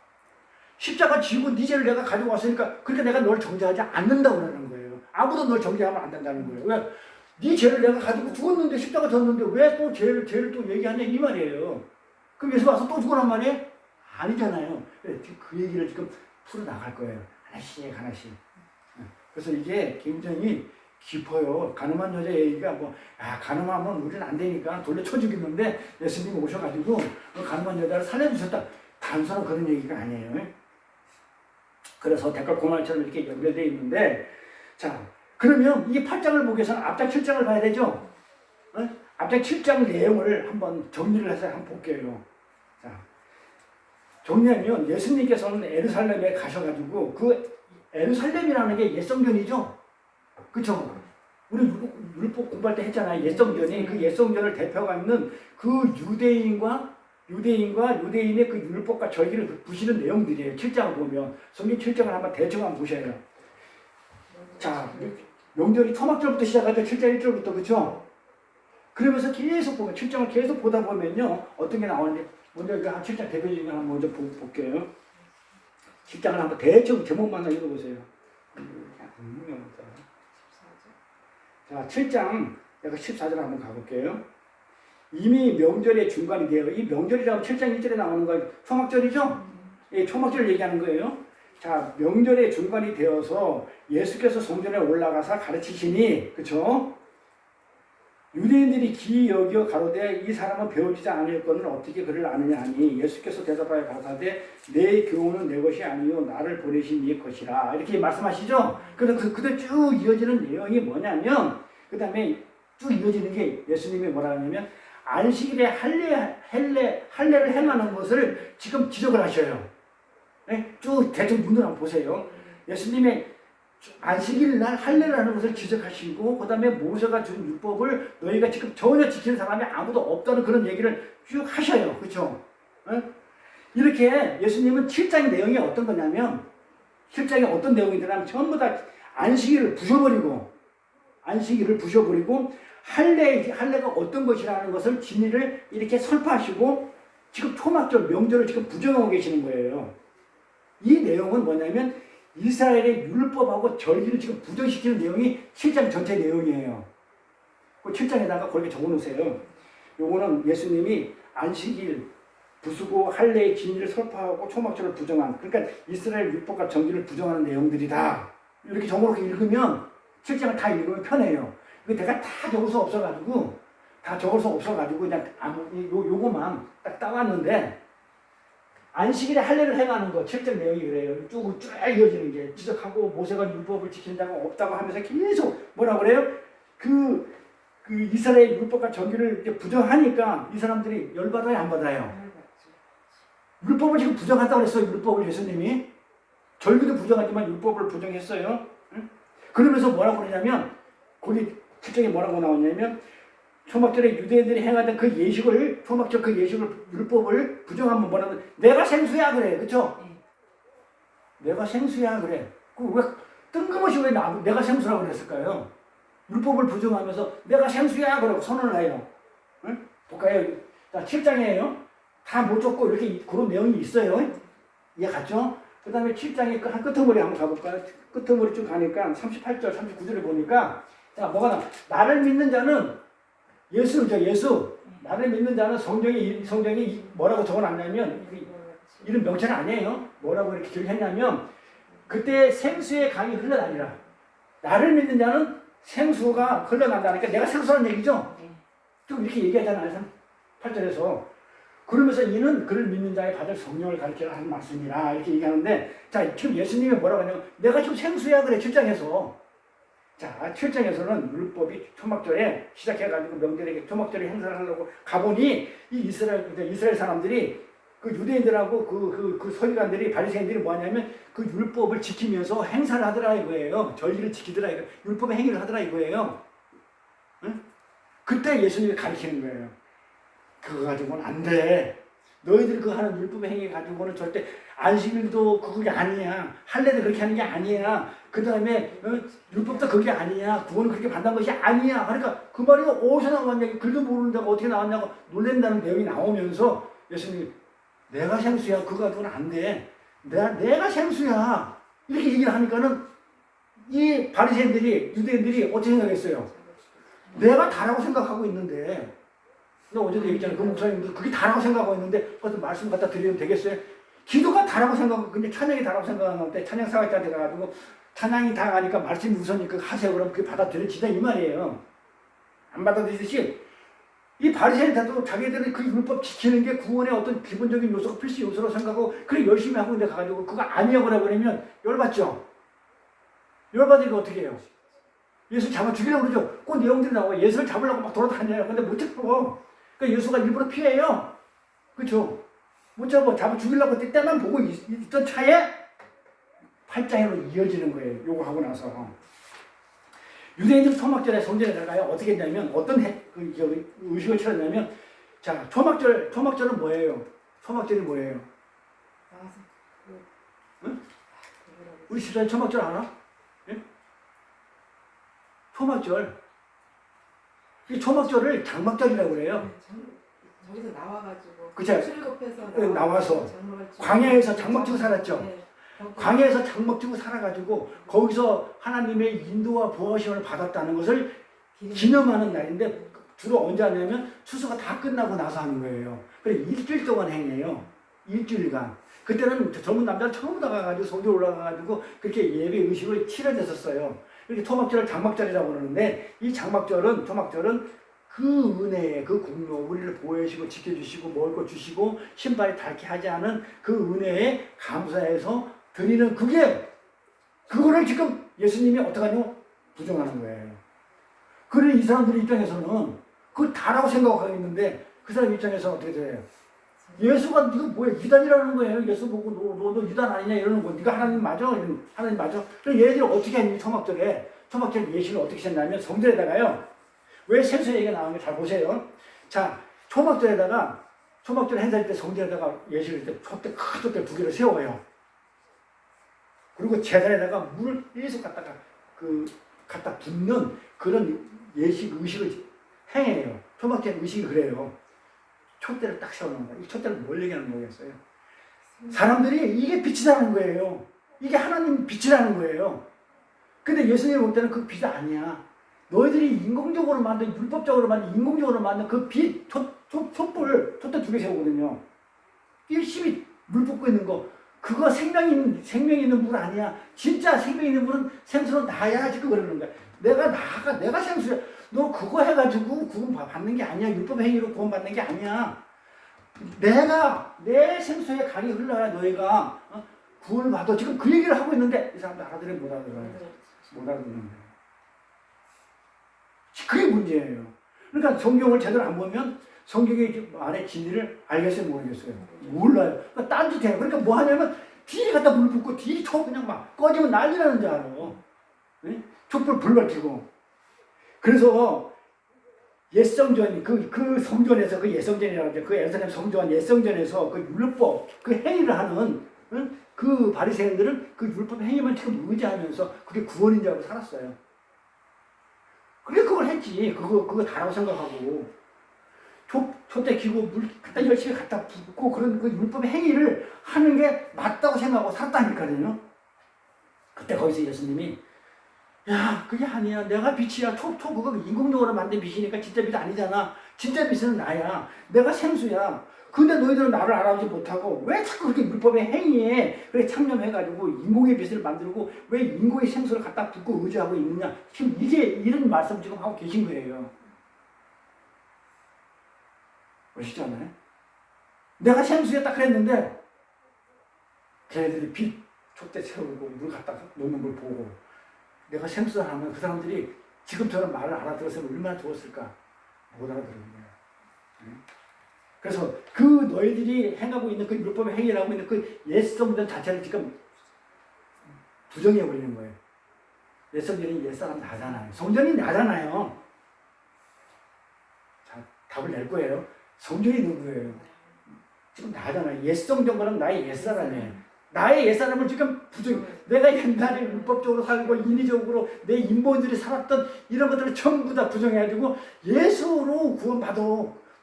십자가 지고 네 죄를 내가 가지고 왔으니까 그러니까 내가 널 정죄하지 않는다고 그러는 거예요. 아무도 널 정죄하면 안 된다는 거예요. 왜? 네 죄를 내가 가지고 죽었는데 십자가 졌는데 왜 또 죄를 또 얘기하냐 이 말이에요. 그럼 예수 와서 또 죽으란 말이에요? 아니잖아요. 지금 그 얘기를 지금 풀어나갈 거예요. 하나씩 하나씩. 그래서 이게 굉장히 깊어요. 가늠한 여자 얘기가 가늠하면 우리는 안 되니까 돌려쳐 죽이는데 예수님이 오셔가지고 가늠한 여자를 살려주셨다. 단순한 그런 얘기가 아니에요. 그래서 댓글 고말처럼 이렇게 연결되어 있는데, 자, 그러면 이 8장을 보기 위해서는 앞장 7장을 봐야 되죠? 앞장 7장 내용을 한번 정리를 해서 한번 볼게요. 자, 정리하면 예수님께서는 예루살렘에 가셔가지고 그 예루살렘이라는 게 옛성전이죠? 그쵸? 우리 율법 공부할 때 했잖아요. 옛성전이 그 옛성전을 대표가 있는 그 유대인의 그 율법과 절기를 부시는 내용들이에요. 7장을 보면. 성경 7장을 한번 대충 한번 보셔요. 자, 명절이 초막절부터 시작하죠. 7장 1절부터. 그쵸? 그러면서 계속 보면, 7장을 계속 보다 보면요. 어떤 게 나오는지, 먼저 한 7장 대표적인 거 한번 먼저 볼게요. 7장을 한번 대충 제목만 읽어보세요. 자, 7장, 내가 14절 한번 가볼게요. 이미 명절의 중간이 되어, 이 명절이라고 7장 1절에 나오는 거 초막절이죠? 예, 초막절을 얘기하는 거예요. 자, 명절의 중간이 되어서 예수께서 성전에 올라가서 가르치시니, 그쵸? 유대인들이 기이 여겨 가로되 이 사람은 배워지지 않을 것은 어떻게 그를 아느냐 하니 예수께서 대답하여 가라사대 내 교훈은 내 것이 아니요 나를 보내신 이의 것이라 이렇게 말씀하시죠. 그래서 그대로 쭉 이어지는 내용이 뭐냐면 그 다음에 쭉 이어지는 게 예수님이 뭐라 하냐면 안식일에 할례를 행하는 것을 지금 지적을 하셔요. 네? 쭉 대충 눈으로 한번 보세요. 예수님의 안식일 날 할례를 하는 것을 지적하시고 그 다음에 모세가 준 율법을 너희가 지금 전혀 지키는 사람이 아무도 없다는 그런 얘기를 쭉 하셔요. 그렇죠? 이렇게 예수님은 7장의 내용이 어떤 거냐면 7장에 어떤 내용이 들어가면 전부 다 안식일을 부셔버리고 할례가 어떤 것이라는 것을 진리를 이렇게 설파하시고 지금 초막절 명절을 지금 부정하고 계시는 거예요. 이 내용은 뭐냐면 이스라엘의 율법하고 절기를 지금 부정시키는 내용이 7장 전체 내용이에요. 그 7장에다가 그렇게 적어놓으세요. 요거는 예수님이 안식일 부수고 할례의 진리를 설파하고 초막절을 부정한, 그러니까 이스라엘 율법과 절기를 부정하는 내용들이다. 이렇게 적어놓고 읽으면 7장을 다 읽으면 편해요. 내가 다 적을 수 없어가지고 그냥 요거만 딱 따왔는데 안식일에 할례를 행하는 거 7장 내용이 그래요. 쭉 이어지는 게 지적하고 모세가 율법을 지키는 자가 없다고 하면서 계속 뭐라 그래요? 그 이스라엘 율법과 절기를 이제 부정하니까 이 사람들이 열받아요, 안 받아요? 율법을 지금 부정한다고 그랬어요. 율법을 예수님이 절기도 부정하지만 율법을 부정했어요. 응? 그러면서 뭐라고 그러냐면 거기 7장에 뭐라고 나오냐면 초막절에 유대인들이 행하던 그 예식을, 초막절 그 예식을, 율법을 부정하면 뭐라고, 내가 생수야 그래. 그쵸? 내가 생수야 그래. 왜 뜬금없이 왜 내가 생수라고 그랬을까요? 율법을 부정하면서 내가 생수야 그러고 선언을 해요. 응? 볼까요? 자, 7장이에요. 다 못 줬고 이렇게 그런 내용이 있어요. 이해 갔죠? 그 다음에 7장의 한 끄트머리 한번 가볼까요? 끄트머리 쭉 가니까 38절, 39절을 보니까 자, 뭐가 나와? 나를 믿는 자는 예수. 나를 믿는 자는 성경이 뭐라고 적어놨냐면, 이런 명체는 아니에요. 뭐라고 이렇게 기록했냐면, 그때 생수의 강이 흘러다니라. 나를 믿는 자는 생수가 흘러난다니까 내가 생수라는 얘기죠? 좀 이렇게 얘기하잖아요. 8절에서. 그러면서 이는 그를 믿는 자의 받을 성령을 가르치라 하는 말씀이라. 이렇게 얘기하는데, 자, 지금 예수님이 뭐라고 하냐면, 내가 지금 생수야 그래, 7장에서. 자, 7장에서는 율법이 초막절에 시작해가지고 명절에 초막절에 행사를 하려고 가보니 이 이스라엘 사람들이 그 유대인들하고 그 서기관들이 바리새인들이 뭐하냐면 그 율법을 지키면서 행사를 하더라 이거예요. 절기를 지키더라 이거. 율법의 행위를 하더라 이거예요. 응? 그때 예수님이 가르치는 거예요. 그거 가지고는 안 돼. 너희들 그 하는 율법의 행위 가지고는 절대 안식일도 그게 아니야. 할례도 그렇게 하는 게 아니야. 그 다음에 율법도 그게 아니야. 구원은 그렇게 받는 것이 아니야. 그러니까 그 말이 어디서 나왔냐. 글도 모르는 데가 어떻게 나왔냐고 놀랜다는 내용이 나오면서 예수님이 내가 생수야. 그거 가지고는 안 돼. 내가 생수야. 이렇게 얘기를 하니까는 이 바리새인들이 유대인들이 어떻게 생각했어요? 내가 다라고 생각하고 있는데 나 어제도 얘기했잖아요. 그 목사님도 그게 다라고 생각하고 있는데 그것도 말씀 갖다 드리면 되겠어요? 기도가 다라고 생각하고 근데 찬양이 다라고 생각하는데 찬양 사역자한테 가가지고 찬양이 다 가니까 말씀이 우선이니까 하세요. 그럼 그게 받아들여지다 이 말이에요. 안 받아들이듯이 이 바리새인들도 자기들이 그 율법 지키는 게 구원의 어떤 기본적인 요소가 필수 요소로 생각하고 그래 열심히 하고 있는데 가가지고 그거 아니라고 그래버리면 열받죠? 열받으니까 어떻게 해요? 예수 잡아 죽이려고 그러죠. 그 내용들이 나와. 예수를 잡으려고 막 돌아다녀요. 근데 못 잡아. 그러니까 예수가 일부러 피해요. 그렇죠? 못 잡아 죽이려고 때만 보고 있던 차에 8장으로 이어지는 거예요. 요거 하고 나서. 유대인들 초막절에 성전에 들어가요. 어떻게 했냐면 어떤 의식을 치렀냐면 자 초막절은 뭐예요? 초막절이 뭐예요? 응? 우리 집사님 초막절 알아? 응? 초막절. 이 초막절을 장막절이라고 그래요. 저기서 나와가지고 그쵸? 출애굽해서 나와서 광야에서 장막 치고 살았죠. 네. 광야에서 장막 치고 살아가지고 거기서 하나님의 인도와 보호하심을 받았다는 것을 기념하는 날인데 주로 언제 하냐면 추수가 다 끝나고 나서 하는 거예요. 그래 일주일 동안 행해요. 일주일간. 그때는 젊은 남자를 처음 나가가지고 성에 올라가가지고 그렇게 예배 의식을 치러졌었어요. 이렇게 초막절을 장막절이라고 그러는데 이 초막절은 그 은혜의 그 공로, 우리를 보호해주시고 지켜주시고 먹을 것 주시고 신발이 닳게 하지 않은 그 은혜에 감사해서 드리는 그거를 지금 예수님이 어떡하냐? 부정하는 거예요. 그래 이 사람들 입장에서는 그걸 다라고 생각하고 있는데 그 사람 입장에서는 어떻게 돼요? 예수가 이거 뭐야? 유단이라는 거예요. 예수 보고 너 유단 아니냐 이러는 거. 네가 하나님 맞아? 하나님 맞아? 그럼 얘들이 어떻게 했니? 초막절 예식을 어떻게 했냐면 성전에다가요. 왜 생수 얘기가 나오는 게 잘 보세요. 자, 초막절 행사할 때 성전에다가 예식을 때 촛대 큰 촛대 2개를 세워요. 그리고 제단에다가 물을 계속 갖다 붓는 그런 예식 의식을 행해요. 초막절 의식이 그래요. 촛대를 딱 세워놓는 거야. 이 촛대를 뭘 얘기하는 거겠어요? 사람들이 이게 빛이라는 거예요. 이게 하나님 빛이라는 거예요. 근데 예수님이 볼 때는 그 빛이 아니야. 너희들이 인공적으로 만든, 율법적으로 만든, 인공적으로 만든 그 빛, 촛불, 촛대 2개 세우거든요. 열심히 물 붓고 있는 거. 그거 생명 있는 물 아니야. 진짜 생명 있는 물은 생수로 나야 지금 그러는 거야. 내가 생수야. 너 그거 해가지고 구원 받는 게 아니야. 율법 행위로 구원 받는 게 아니야. 내 생수에 간이 흘러야 너희가 구원을 받아. 지금 그 얘기를 하고 있는데 이 사람들 알아들어 못 알아들어요. 못 알아듣는 거예요. 그게 문제예요. 그러니까 성경을 제대로 안 보면 성경의 안에 진리를 알겠어요, 모르겠어요? 몰라요. 그러니까 딴짓해요. 그러니까 뭐 하냐면 뒤에 갖다 물 붓고 뒤에 그냥 막 꺼지면 난리 나는 줄 알아. 네? 촛불 불 밝히고. 그래서 옛성전, 그 성전에서, 그 옛성전이라고 하죠. 그 예루살렘 성전, 옛성전에서 그 율법, 그 행위를 하는 그 바리새인들은 그 율법 행위만 지금 의지하면서 그게 구원인 줄 알고 살았어요. 그래 그걸 했지. 그거 다라고 생각하고 촛대 켜고 물 갖다 열심히 갖다 붓고 그런 그 율법의 행위를 하는 게 맞다고 생각하고 살았다니까요. 그때 거기서 예수님이 야 그게 아니야. 내가 빛이야. 그거 인공적으로 만든 빛이니까 진짜 빛 아니잖아. 진짜 빛은 나야. 내가 생수야. 근데 너희들은 나를 알아보지 못하고 왜 자꾸 그렇게 율법의 행위에 그래 참념해가지고 인공의 빛을 만들고 왜 인공의 생수를 갖다 붓고 의지하고 있느냐. 지금 이런 말씀 지금 하고 계신 거예요. 멋있지 않아요? 내가 생수에 딱 그랬는데 걔네들이 빛 촛대 세우고 물 갖다 놓는 걸 보고 내가 생수를 하면 그 사람들이 지금처럼 말을 알아들었으면 얼마나 좋았을까? 못 알아들은 거야. 응? 그래서 그 너희들이 행하고 있는 그 율법의 행위를 하고 있는 그 옛성전 자체를 지금 부정해 버리는 거예요. 옛성전이 옛사람 나잖아요. 성전이 나잖아요. 자, 답을 낼 거예요. 성전이 누구예요? 지금 나잖아요. 옛성전과는 나의 옛사람이에요. 나의 옛사람을 지금 부정, 내가 옛날에 율법적으로 살고 인위적으로 내 인본들이 살았던 이런 것들을 전부 다 부정해가지고 예수로 구원받아.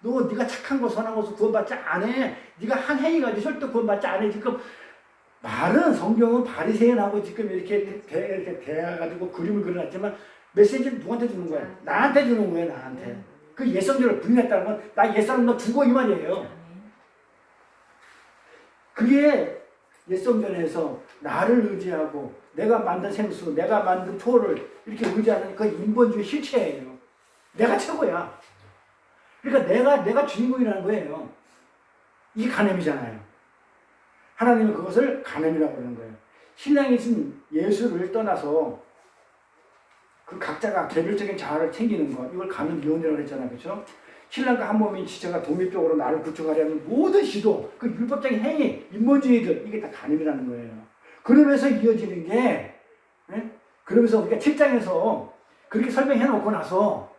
너 네가 착한 거 선한 것을 구원받지 않아. 네가 한 행위 가지고 절대 구원받지 않아. 지금 말은 성경은 바리새인하고 지금 이렇게 대해가지고 그림을 그려놨지만 메시지는 누구한테 주는 거야? 나한테 주는 거야. 나한테. 그 옛성전을 부인했다는 건 나 옛사람 너 죽어 이 말이에요. 그게 옛성전에서 나를 의지하고 내가 만든 생수, 내가 만든 토를 이렇게 의지하는 그 인본주의 실체예요. 내가 최고야. 그러니까 내가 주인공이라는 거예요. 이게 간음이잖아요. 하나님은 그것을 간음이라고 그러는 거예요. 신랑이 준 예수를 떠나서 그 각자가 개별적인 자아를 챙기는 것, 이걸 간음 이혼이라고 했잖아요. 그렇죠? 신랑과 한 몸인 지체가 독립적으로 나를 구축하려는 모든 시도, 그 율법적인 행위, 인본주의들, 이게 다 간음이라는 거예요. 그러면서 이어지는 게, 그러면서 우리가 7장에서 그렇게 설명해 놓고 나서,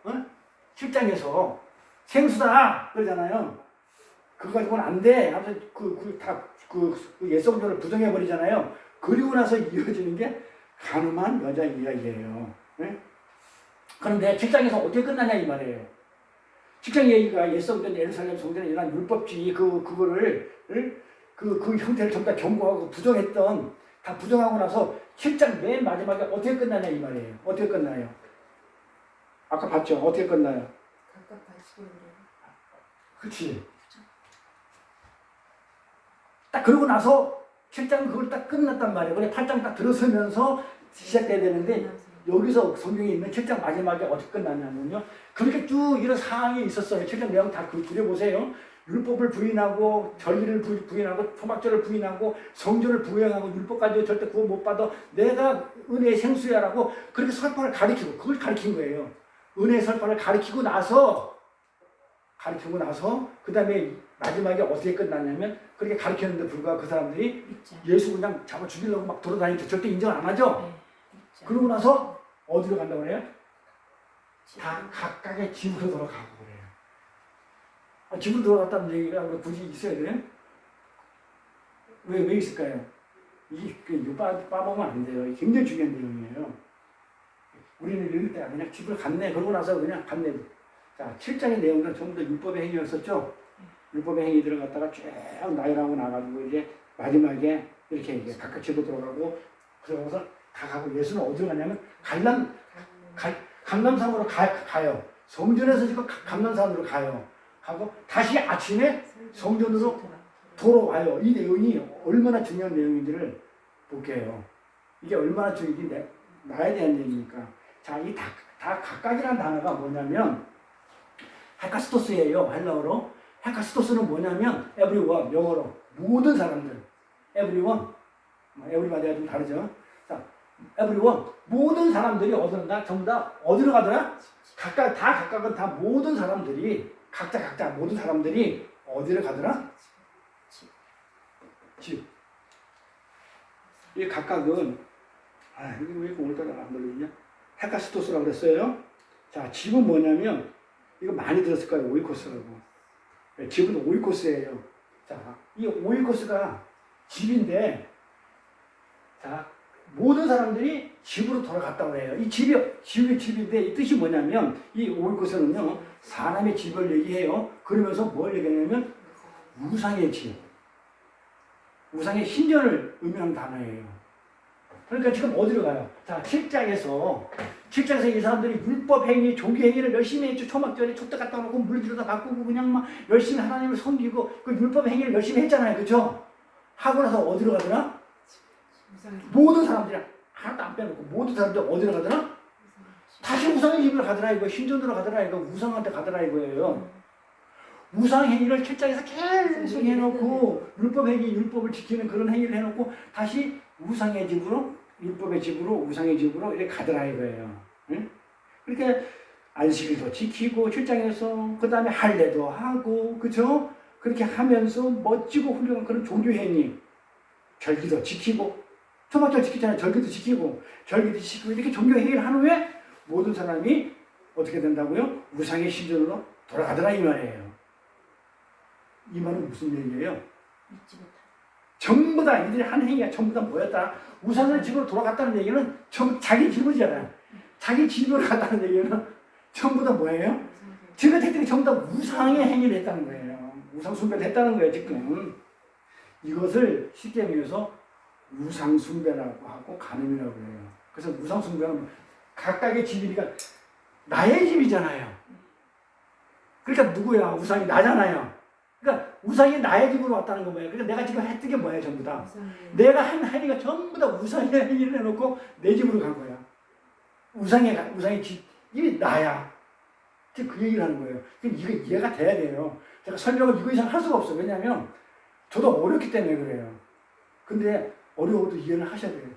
7장에서 생수다! 그러잖아요. 그거 가지고는 안 돼. 아무튼 그 옛성전을 부정해버리잖아요. 그리고 나서 이어지는 게 간음한 여자 이야기예요. 그런데 7장에서 어떻게 끝나냐 이 말이에요. 7장 얘기가 옛성전 예루살렘 성전에 일어난 율법주의 그거를 그 형태를 전부 다 경고하고 부정했던 다 부정하고 나서 7장 맨 마지막에 어떻게 끝나냐 이 말이에요. 어떻게 끝나요? 아까 봤죠? 어떻게 끝나요? 각각 가시고 그렇지. 딱 그러고 나서 7장은 그걸 딱 끝났단 말이에요. 그래 8장 딱 들어서면서 시작돼야 되는데 여기서 성경에 있는 7장 마지막에 어떻게 끝났냐면요. 그렇게 쭉 이런 상황이 있었어요. 7장 내용 다 그려보세요. 율법을 부인하고 절기를 부인하고 초막절을 부인하고 성전을 부인하고 율법까지 절대 구원 못 받아 내가 은혜의 생수야라고 그렇게 설파를 가리키고 그걸 가리킨 거예요. 은혜의 설파를 가리키고 나서 그 다음에 마지막에 어떻게 끝났냐면 그렇게 가르쳤는데 불구하고 그 사람들이 예수 그냥 잡아 죽이려고 막 돌아다니는데 절대 인정 안 하죠? 그러고 나서 어디로 간다고 그래요? 다 각각의 집으로 돌아가고 그래요. 집으로 돌아갔다는 얘기가 굳이 있어야 돼요? 왜 있을까요? 이거 빠먹으면 안 돼요. 굉장히 중요한 내용이에요. 우리는 읽을 때 그냥 집을 갔네. 그러고 나서 그냥 갔네. 자, 7장의 내용은 전부 다 율법의 행위였었죠? 율법의 행위 들어갔다가 쭉 나열하고 나가지고 이제 마지막에 이렇게 각각 집으로 들어가고 그러고서 다 가고 예수는 어디로 가냐면 감람산으로 가요. 성전에서 지금 감람산으로 가요. 하고 다시 아침에 성전으로 돌아와요. 이 내용이 얼마나 중요한 내용인지를 볼게요. 이게 얼마나 중요한지 나에 대한 얘기니까. 자, 이 다 각각이라는 단어가 뭐냐면 헤카스토스예요. 헬라어로. 헤카스토스는 뭐냐면 everyone, 영어로 모든 사람들. everyone, everybody가 좀 다르죠. 자, everyone, 모든 사람들이 어디로 가? 전부 다 어디로 가더라? 각각은 다 모든 사람들이 각자 모든 사람들이 어디를 가더라? 집. 이 각각은 이게 왜 이렇게 오늘따라 안 걸리냐? 헤카스토스라고 그랬어요. 자, 집은 뭐냐면 이거 많이 들었을 거예요. 오이코스라고. 집은 오이코스예요. 자, 이 오이코스가 집인데, 자, 모든 사람들이 집으로 돌아갔다고 해요. 이 집인데, 이 뜻이 뭐냐면, 이 오이코스는요, 사람의 집을 얘기해요. 그러면서 뭘 얘기하냐면, 우상의 집. 우상의 신전을 의미하는 단어예요. 그러니까 지금 어디로 가요? 자, 7장에서 이 사람들이 율법 행위, 조기 행위를 열심히 했죠. 초막절에 촛대 갖다 놓고 물기로다 바꾸고 그냥 막 열심히 하나님을 섬기고 그 율법 행위를 열심히 했잖아요. 그렇죠? 하고 나서 어디로 가더라? 모든 사람들이 하나도 안 빼놓고 모든 사람들이 어디로 가더라? 다시 우상의 집으로 가더라 이거. 신전으로 가더라 이거. 우상한테 가더라 이거예요. 우상 행위를 7장에서 계속 해놓고 율법 행위, 율법을 지키는 그런 행위를 해놓고 다시 우상의 집으로 율법의 집으로 우상의 집으로 이렇게 가더라 이거예요. 응? 그러니까 안식일도 지키고 출장에서 그 다음에 할례도 하고 그죠? 그렇게 하면서 멋지고 훌륭한 그런 종교 행위, 절기도 지키고 초막절 지키잖아요. 절기도 지키고 이렇게 종교 행위를 한 후에 모든 사람이 어떻게 된다고요? 우상의 신전으로 돌아가더라 이 말이에요. 이 말은 무슨 얘기예요? 믿지 못하. 전부 다 이들의 한 행위가 전부 다 뭐였다? 우상의 집으로 돌아갔다는 얘기는 전부 자기 집이잖아요. 자기 집으로 갔다는 얘기는 전부 다 뭐예요? 지금 했더니 전부 다 우상의 행위를 했다는 거예요. 우상 숭배를 했다는 거예요 지금. 이것을 쉽게 얘기해서 우상 숭배라고 하고 간음이라고 해요. 그래서 우상 숭배는 각각의 집이니까 나의 집이잖아요. 그러니까 누구야? 우상이 나잖아요. 그러니까 우상이 나의 집으로 왔다는 거 뭐예요? 그러니까 내가 지금 했던 게 뭐예요? 전부 다. 내가 한 행위가 전부 다 우상의 행위를 해놓고 내 집으로 간 거야. 우상의 집이 나야. 그 얘기를 하는 거예요. 그럼 이거 이해가 돼야 돼요. 제가 설명을 이거 이상 할 수가 없어요. 왜냐하면 저도 어렵기 때문에 그래요. 근데 어려워도 이해를 하셔야 돼요.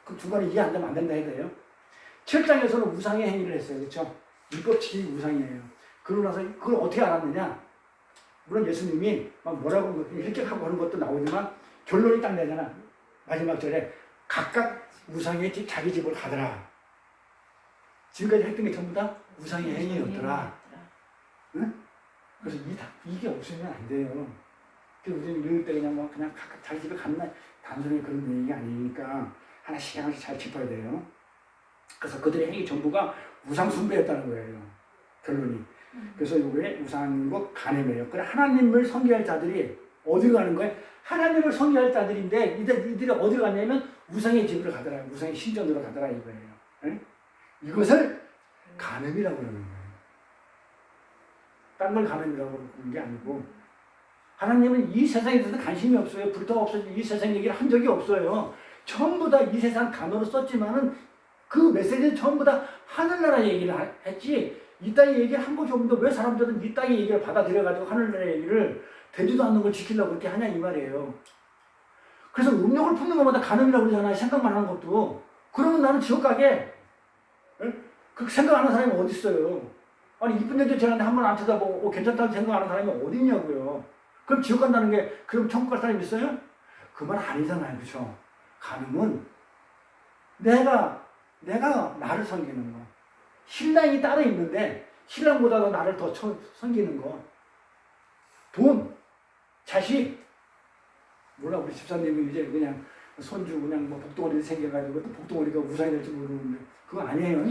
그 중간에 이해 안 되면 안 된다 해야 돼요. 7장에서는 우상의 행위를 했어요. 그렇죠? 율법치기 우상이에요. 그러고 나서 그걸 어떻게 알았느냐? 물론 예수님이 막 뭐라고 이렇게 하고 하는 것도 나오지만 결론이 딱 내잖아. 마지막 절에 각각 우상의 집, 자기 집으로 가더라. 지금까지 했던 게 전부 다 우상의 행위였더라. 응? 그래서 이게 없으면 안 돼요. 그래서 우리는 이럴 때 그냥 각각 자기 집에 갔나 단순히 그런 얘기가 아니니까 하나씩 잘 짚어야 돼요. 그래서 그들의 행위 전부가 우상 숭배였다는 거예요. 결론이. 그래서 이게 우상이고 간음이에요. 그래 하나님을 섬겨할 자들이 어디로 가는 거예요? 하나님을 섬겨할 자들인데 이들이 어디로 갔냐면 우상의 집으로 가더라. 우상의 신전으로 가더라 이거예요. 네? 이것을 간음이라고 그러는 거예요. 딴 걸 간음이라고 그러는 게 아니고 하나님은 이 세상에 대해서 관심이 없어요. 불타가 없어서 이 세상 얘기를 한 적이 없어요. 전부 다 이 세상 단어로 썼지만은 그 메시지는 전부 다 하늘나라 얘기를 했지 이 땅의 얘기를 한 것이 없는데 왜 사람들은 이 땅의 얘기를 받아들여가지고 하늘나라 얘기를 되지도 않는 걸 지키려고 그렇게 하냐 이 말이에요. 그래서 음욕을 품는 것마다 간음이라고 그러잖아요. 생각만 하는 것도. 그러면 나는 지옥 가게. 그 생각하는 사람이 어디 있어요? 아니 이쁜 여자 지나는데 한 번 안 쳐다보고 괜찮다고 생각하는 사람이 어디 있냐고요. 그럼 지옥 간다는 게 그럼 천국 갈 사람이 있어요? 그 말 아니잖아요. 그렇죠? 간음은 내가 나를 섬기는 거. 신랑이 따로 있는데 신랑보다도 나를 더 섬기는 거. 돈, 자식. 몰라 우리 집사님이 이제 그냥 손주 그냥 뭐 복덩어리 생겨가지고 또 복덩어리가 우상이 될지 모르는데 그거 아니에요.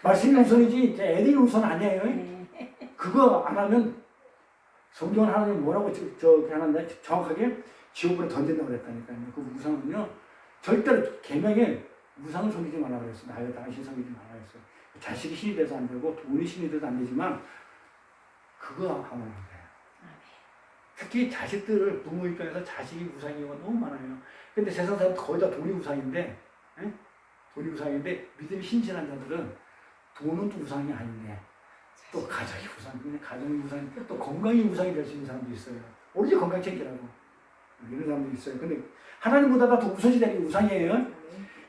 말씀이 우선이지 이제 애들이 우선 아니에요. 그거 안 하면 성경 하나님 뭐라고 하는데 정확하게 지옥으로 던진다고 그랬다니까요. 그 우상은요 절대로 계명에 우상을 섬기지 말라 그랬어. 나의 당신 섬기지 말라 그랬어. 자식이 신이 돼서 안 되고 돈이 신이 돼서 안 되지만 그거 하면 안 돼요. 특히 자식들을 부모 입장에서 자식이 우상인 건 너무 많아요. 근데 세상 사람 거의 다 돈이 우상인데, 돈이 우상인데 믿음이 신실한 자들은 돈은 또 우상이 아닌데 또 가정이 우상, 가정이 우상, 또 건강이 우상이 될 수 있는 사람도 있어요. 오로지 건강 챙기라고 이런 사람도 있어요. 근데 하나님보다 더 우선시 되는 게 우상이에요.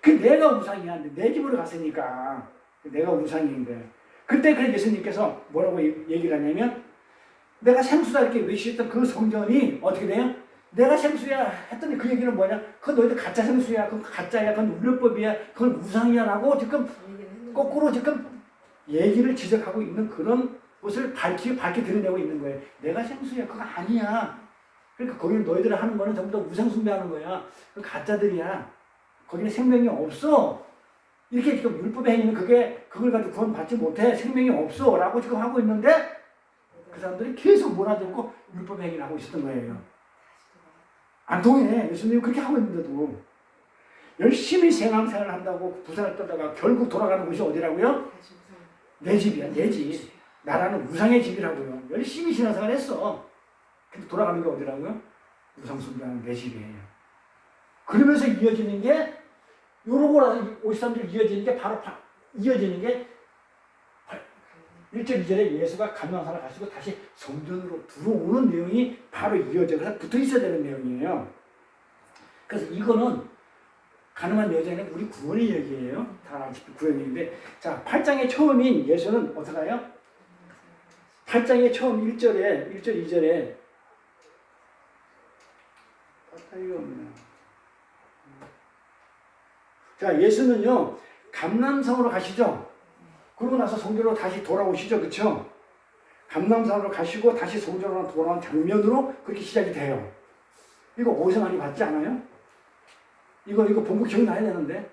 그 내가 우상이야. 내 집으로 갔으니까 내가 우상인데 그때 그 예수님께서 뭐라고 얘기를 하냐면 내가 생수다 이렇게 외치셨던 그 성전이 어떻게 돼요? 내가 생수야 했더니 그 얘기는 뭐냐? 그건 너희들 가짜 생수야. 그건 가짜야. 그건 율법이야. 그건 우상이야 라고 지금 거꾸로 지금 얘기를 지적하고 있는 그런 것을 밝히 드러내고 있는 거예요. 내가 생수야. 그거 아니야. 그러니까 거기는 너희들 하는 거는 전부 다 우상 숭배하는 거야. 그 가짜들이야. 거기는 생명이 없어. 이렇게 지금 율법의 행위는 그걸 가지고 구원받지 못해. 생명이 없어. 라고 지금 하고 있는데 그 사람들이 계속 몰아듣고 율법의 행위를 하고 있었던 거예요. 안 통해. 예수님이 그렇게 하고 있는데도 열심히 신앙생활을 한다고 부산을 떠다가 결국 돌아가는 곳이 어디라고요? 내 집이야. 내 집. 나라는 우상의 집이라고요. 열심히 신앙생활 했어. 근데 돌아가는 게 어디라고요? 우상 숭배하는 내 집이에요. 그러면서 이어지는 게 요러고라서 53절 이어지는 게 바로 이어지는 게 1절 2절에 예수가 간명산을 가시고 다시 성전으로 들어오는 내용이 바로 이어져서 붙어 있어야 되는 내용이에요. 그래서 이거는 가늠한 여자는 우리 구원의 얘기예요. 다 아시다시피 구원의 얘기인데, 자, 8장의 처음인 예수는 어떡해요? 8장의 처음 1절에 1절 2절에 빠따이가 없네. 자, 예수는요 감람산으로 가시죠. 그러고 나서 성전으로 다시 돌아오시죠, 그렇죠? 감람산으로 가시고 다시 성전으로 돌아온 장면으로 그렇게 시작이 돼요. 이거 어디서 많이 봤지 않아요? 이거 본거 기억나야 되는데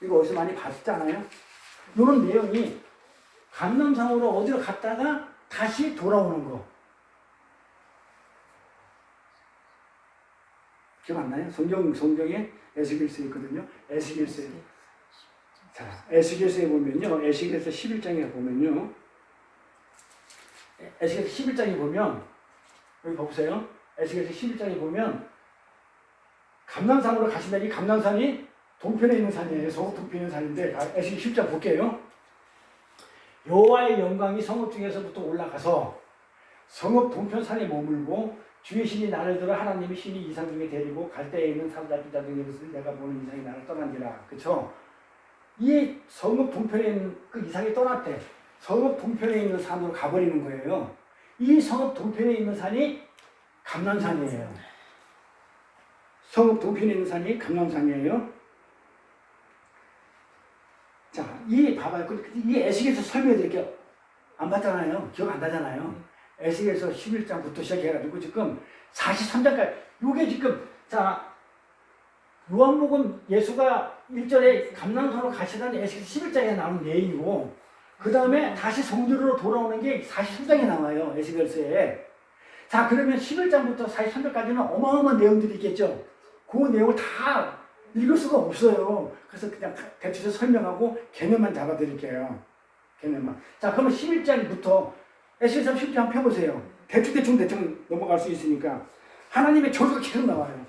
이거 어디서 많이 봤잖아요. 이런 내용이 감람산으로 어디로 갔다가 다시 돌아오는 거 기억 안 나요? 성경에 에스겔서에 있거든요. 에스겔서에 자, 에스겔서에 보면요. 에스겔서 11장에 보면요. 에스겔서 11장에 보면 여기 보세요. 에스겔서 11장에 보면 감람산으로 가신다. 이 감람산이 동편에 있는 산이에요. 서북 동편에 있는 산인데 에스겔 10장 볼게요. 여호와의 영광이 성읍 중에서부터 올라가서 성읍 동편산에 머물고 주의 신이 나를 들어 하나님의 신이 이상 중에 데리고 갈대에 있는 산자들 등의 것을 내가 보는 이상이 나를 떠난지라. 그쵸? 이 성읍 동편에 있는 그 이상이 떠났대. 성읍 동편에 있는 산으로 가버리는 거예요. 이 성읍 동편에 있는 산이 감람산이에요. 성읍 동편에 있는 산이 감람산이에요. 자, 봐봐요. 이 에스겔서 설명해 드릴게요. 안 봤잖아요. 기억 안 나잖아요. 에스겔서 11장부터 시작해가지고 지금 43장까지 요게 지금 자 요한복음 예수가 1절에 감람산으로 가시다는 에스겔서 11장에 나오는 내용이고 그 다음에 다시 성전으로 돌아오는 게 43장에 나와요. 에스겔서에. 자, 그러면 11장부터 43장까지는 어마어마한 내용들이 있겠죠. 그 내용을 다 읽을 수가 없어요. 그래서 그냥 대충 설명하고 개념만 잡아드릴게요. 개념만. 자, 그러면 11장부터 에스겔서 11장 한번 펴보세요. 대충 넘어갈 수 있으니까. 하나님의 저주가 계속 나와요.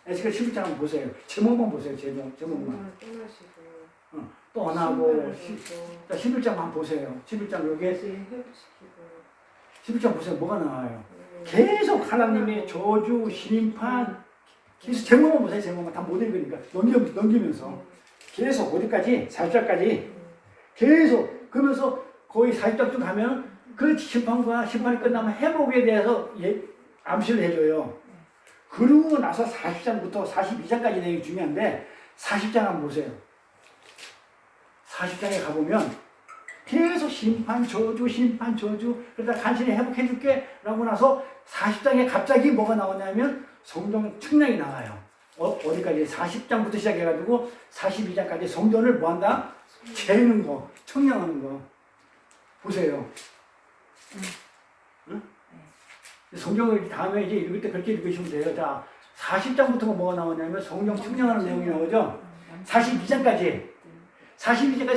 에스겔 11장 한번 보세요. 제목만 보세요. 제목만. 떠나고 11장 한번 보세요. 11장 여기에 11장 보세요. 뭐가 나와요? 계속 하나님의 저주, 심판, 계속 제목만 보세요. 제목만 다 못 읽으니까 넘기면서 계속 어디까지? 40장까지 계속 그러면서 거의 40장쯤 가면 그 심판이 끝나면 회복에 대해서 암시를 해줘요. 그러고 나서 40장부터 42장까지 내용이 중요한데 40장 한번 보세요. 40장에 가보면 계속 심판 저주 그러다 간신히 회복해줄게 라고 나서 40장에 갑자기 뭐가 나오냐면 성전 측량이 나와요. 어디까지? 40장부터 시작해가지고 42장까지 성전을 뭐한다? 재는 거, 측량하는 거 보세요. 응? 성경을 다음에 이제 읽을 때 그렇게 읽으시면 돼요. 자, 40장부터가 뭐가 나오냐면 성경 측량하는 내용이 나오죠. 42장까지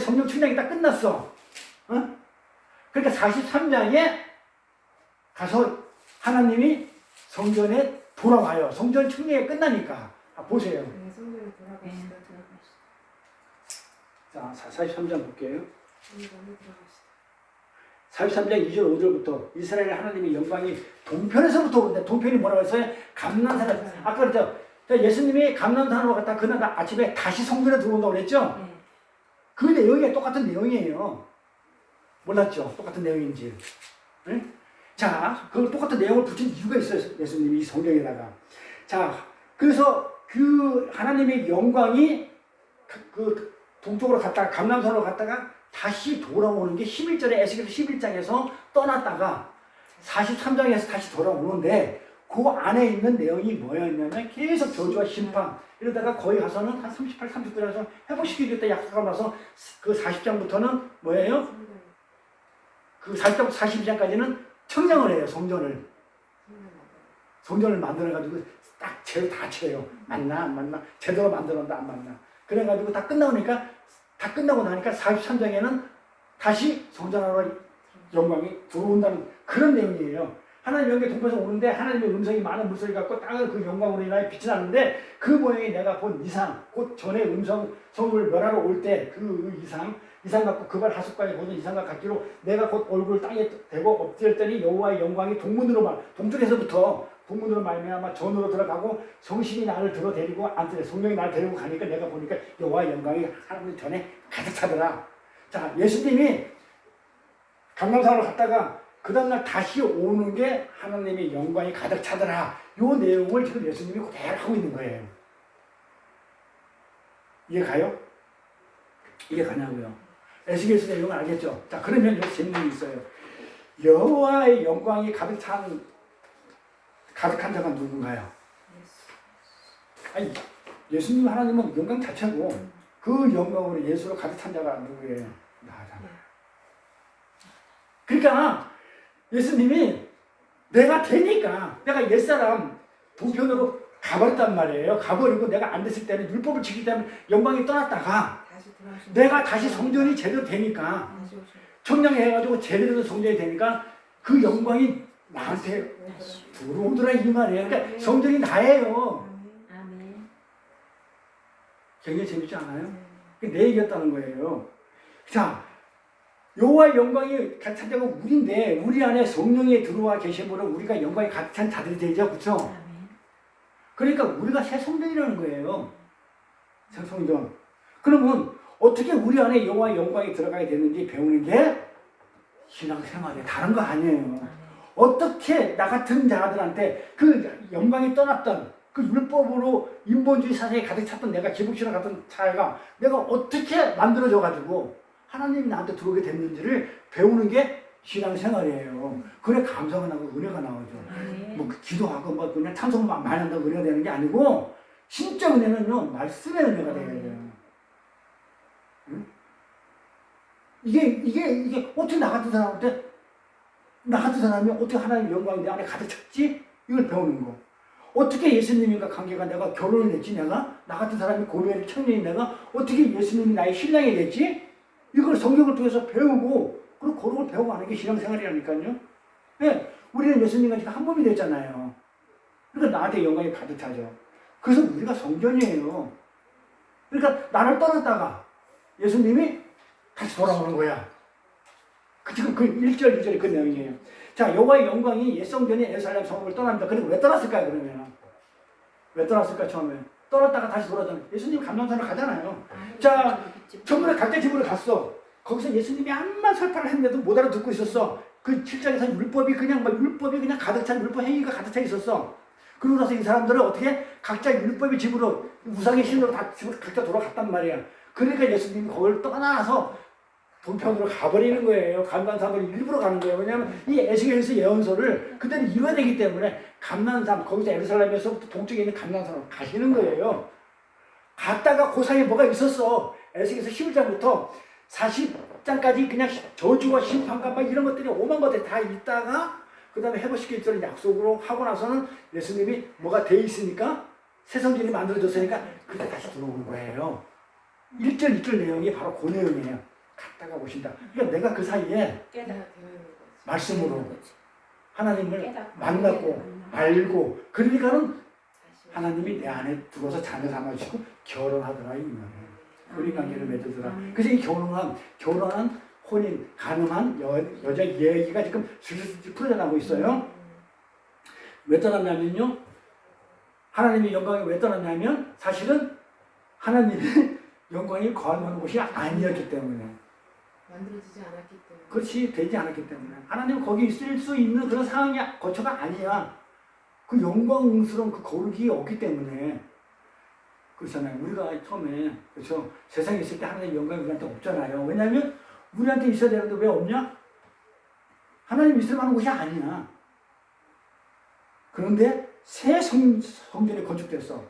성경 측량이 딱 끝났어. 어? 그러니까 43장에 가서 하나님이 성전에 돌아와요. 성전 측량이 끝나니까. 보세요. 네, 성전에 돌아가시다. 자, 43장 볼게요. 너무 들어가시다. 43장 2절 5절부터 이스라엘 하나님의 영광이 동편에서부터 오는데 동편이 뭐라고 했어요? 감람산. 아까 그랬죠. 예수님이 감람산으로 갔다 그날 아침에 다시 성전에 들어온다고 그랬죠? 그 내용이 똑같은 내용이에요. 몰랐죠? 똑같은 내용인지. 네? 자, 그 똑같은 내용을 붙인 이유가 있어요. 예수님이 이 성경에다가. 자, 그래서 그 하나님의 영광이 그 동쪽으로 갔다가 감람산으로 갔다가 다시 돌아오는 게 11절에 에스겔서 11장에서 떠났다가 43장에서 다시 돌아오는데 그 안에 있는 내용이 뭐였냐면 계속 저주와 심판 이러다가 거의 가서는 한 38, 39장에서 회복시키겠다 약속하고 나서 그 40장부터는 뭐예요? 그 40장, 42장까지는 청량을 해요. 성전을 만들어가지고 딱 재료 다 채요. 맞나 안 맞나 제대로 만들었나 안 맞나 그래가지고 다 끝나고 나니까 43장에는 다시 성전으로 영광이 들어온다는 그런 내용이에요. 하나님 영광이 동편에서 오는데 하나님의 음성이 많은 물소리 같고 땅은 그 영광으로 인하여 빛이 나는데 그 모양이 내가 본 이상 곧 전에 성을 멸하러 올 때 그 이상 같고 그발 하숫가에 보는 이상과 같기로 내가 곧 얼굴을 땅에 대고 엎드렸더니 여호와의 영광이 동쪽에서부터 동문으로 말미암아 전으로 들어가고 성신이 나를 들어 데리고 성령이 나를 데리고 가니까 내가 보니까 여호와의 영광이 하나님 전에 가득 차더라. 자, 예수님이 감람산으로 갔다가 그 다음날 다시 오는 게 하나님의 영광이 가득 차더라. 요 내용을 지금 예수님이 그대로 하고 있는 거예요. 이해 가요? 이해 가냐고요? 에스겔서 내용을 알겠죠? 자, 그러면 여기 재밌는 게 있어요. 여호와의 영광이 가득한 자가 누군가요? 아니, 예수님 하나님은 영광 자체고 그 영광으로 예수로 가득 찬 자가 누구예요? 나잖아. 그러니까 예수님이 내가 되니까 내가 옛사람 동편으로 가버렸단 말이에요. 가버리고 내가 안 됐을 때는 율법을 지키기 때문에 영광이 떠났다가 내가 다시 성전이 제대로 되니까 청량해가지고 제대로 된 성전이 되니까 그 영광이 나한테 들어오더라 이 말이에요. 그러니까 성전이 나예요. 굉장히 재밌지 않아요? 내 얘기였다는 거예요. 자, 여호와의 영광이 가득 찬 자가 우리인데 우리 안에 성령이 들어와 계심으로 우리가 영광이 가득 찬 자들이 되죠. 그렇죠? 그러니까 우리가 새 성전이라는 거예요. 새 성전. 그러면 어떻게 우리 안에 여호와의 영광이 들어가게 되는지 배우는 게 신앙생활이에요. 다른 거 아니에요. 어떻게 나 같은 자들한테 그 영광이 떠났던 그 율법으로 인본주의 사상에 가득 찼던 내가 기복신앙 같은 자가 내가 어떻게 만들어져가지고 하나님이 나한테 들어오게 됐는지를 배우는 게 신앙생활이에요. 그래 감사가 나고 은혜가 나오죠. 뭐 기도하고 뭐 그냥 찬송만 많이 한다고 은혜가 되는 게 아니고 진짜 은혜는요 말씀의 은혜가 되어야 돼요. 응? 이게 어떻게 나 같은 사람이 어떻게 하나님의 영광이 내 안에 가득 찼지? 이걸 배우는 거. 어떻게 예수님과 관계가 내가 결혼을 했지 내가? 나 같은 사람이 고뇌의 청년인 내가 어떻게 예수님이 나의 신랑이 됐지? 이걸 성경을 통해서 배우고 그리고 그걸 배우고 하는 게 신앙생활이라니까요. 네, 우리는 예수님과 지금 한 몸이 됐잖아요. 그러니까 나한테 영광이 가득 차죠. 그래서 우리가 성전이에요. 그러니까 나를 떠났다가 예수님이 다시 돌아오는 거야. 지금 그 1절, 2절이 그 내용이에요. 자, 여호와의 영광이 옛 성전이 예루살렘 성읍을 떠납니다. 그리고 왜 떠났을까요, 그러면? 왜 떠났을까, 처음에? 떠났다가 다시 돌아오잖아요. 예수님 감람산을 가잖아요. 자, 전부 다 각자 집으로 갔어. 거기서 예수님이 암만 설파를 했는데도 못 알아듣고 있었어. 그 7장에서 율법이 그냥 가득 찬 율법 행위가 가득 차 있었어. 그러고 나서 이 사람들은 어떻게 각자 율법의 집으로 우상의 신으로 다 집으로 각자 돌아갔단 말이야. 그러니까 예수님이 거기를 떠나서 동편으로 가버리는 거예요. 감람산으로 일부러 가는 거예요. 왜냐하면 이 에스겔서 예언서를 그대로 이뤄야 되기 때문에 감람산, 거기서 예루살렘에서부터 동쪽에 있는 감람산으로 가시는 거예요. 갔다가 그 사이에 뭐가 있었어. 에스겔서 11장부터 40장까지 그냥 저주와 심판과 막 이런 것들이 오만 것들이 다 있다가 그 다음에 해보시기 전에 약속으로 하고 나서는 예수님이 뭐가 돼 있으니까 새 성전이 만들어졌으니까 그때 다시 들어오는 거예요. 1절, 2절 내용이 바로 그 내용이에요. 갔다가 오신다. 그러니까 내가 그 사이에 말씀으로 하나님을 만났고 알고 그러니까는 하나님이 내 안에 들어서 자녀 삼아주시고 결혼하더라 이 말이에요. 우리 관계를 맺어더라. 그래서 이 결혼한 혼인 가늠한 여자 얘기가 지금 슬슬 풀어져나가고 있어요. 왜 떠났냐면요. 하나님의 영광이 왜 떠났냐면 사실은 하나님의 영광이 거하는 곳이 아니었기 때문에. 만들어지지 않았기 때문에. 그렇지, 되지 않았기 때문에. 하나님은 거기 있을 수 있는 그런 상황이 거처가 아니야. 그 영광스러운 그 거룩이 없기 때문에. 그렇잖아요. 우리가 처음에, 그렇죠. 세상에 있을 때 하나님의 영광이 우리한테 없잖아요. 왜냐하면 우리한테 있어야 되는데 왜 없냐? 하나님 있을 만한 곳이 아니야. 그런데 새 성전이 건축됐어.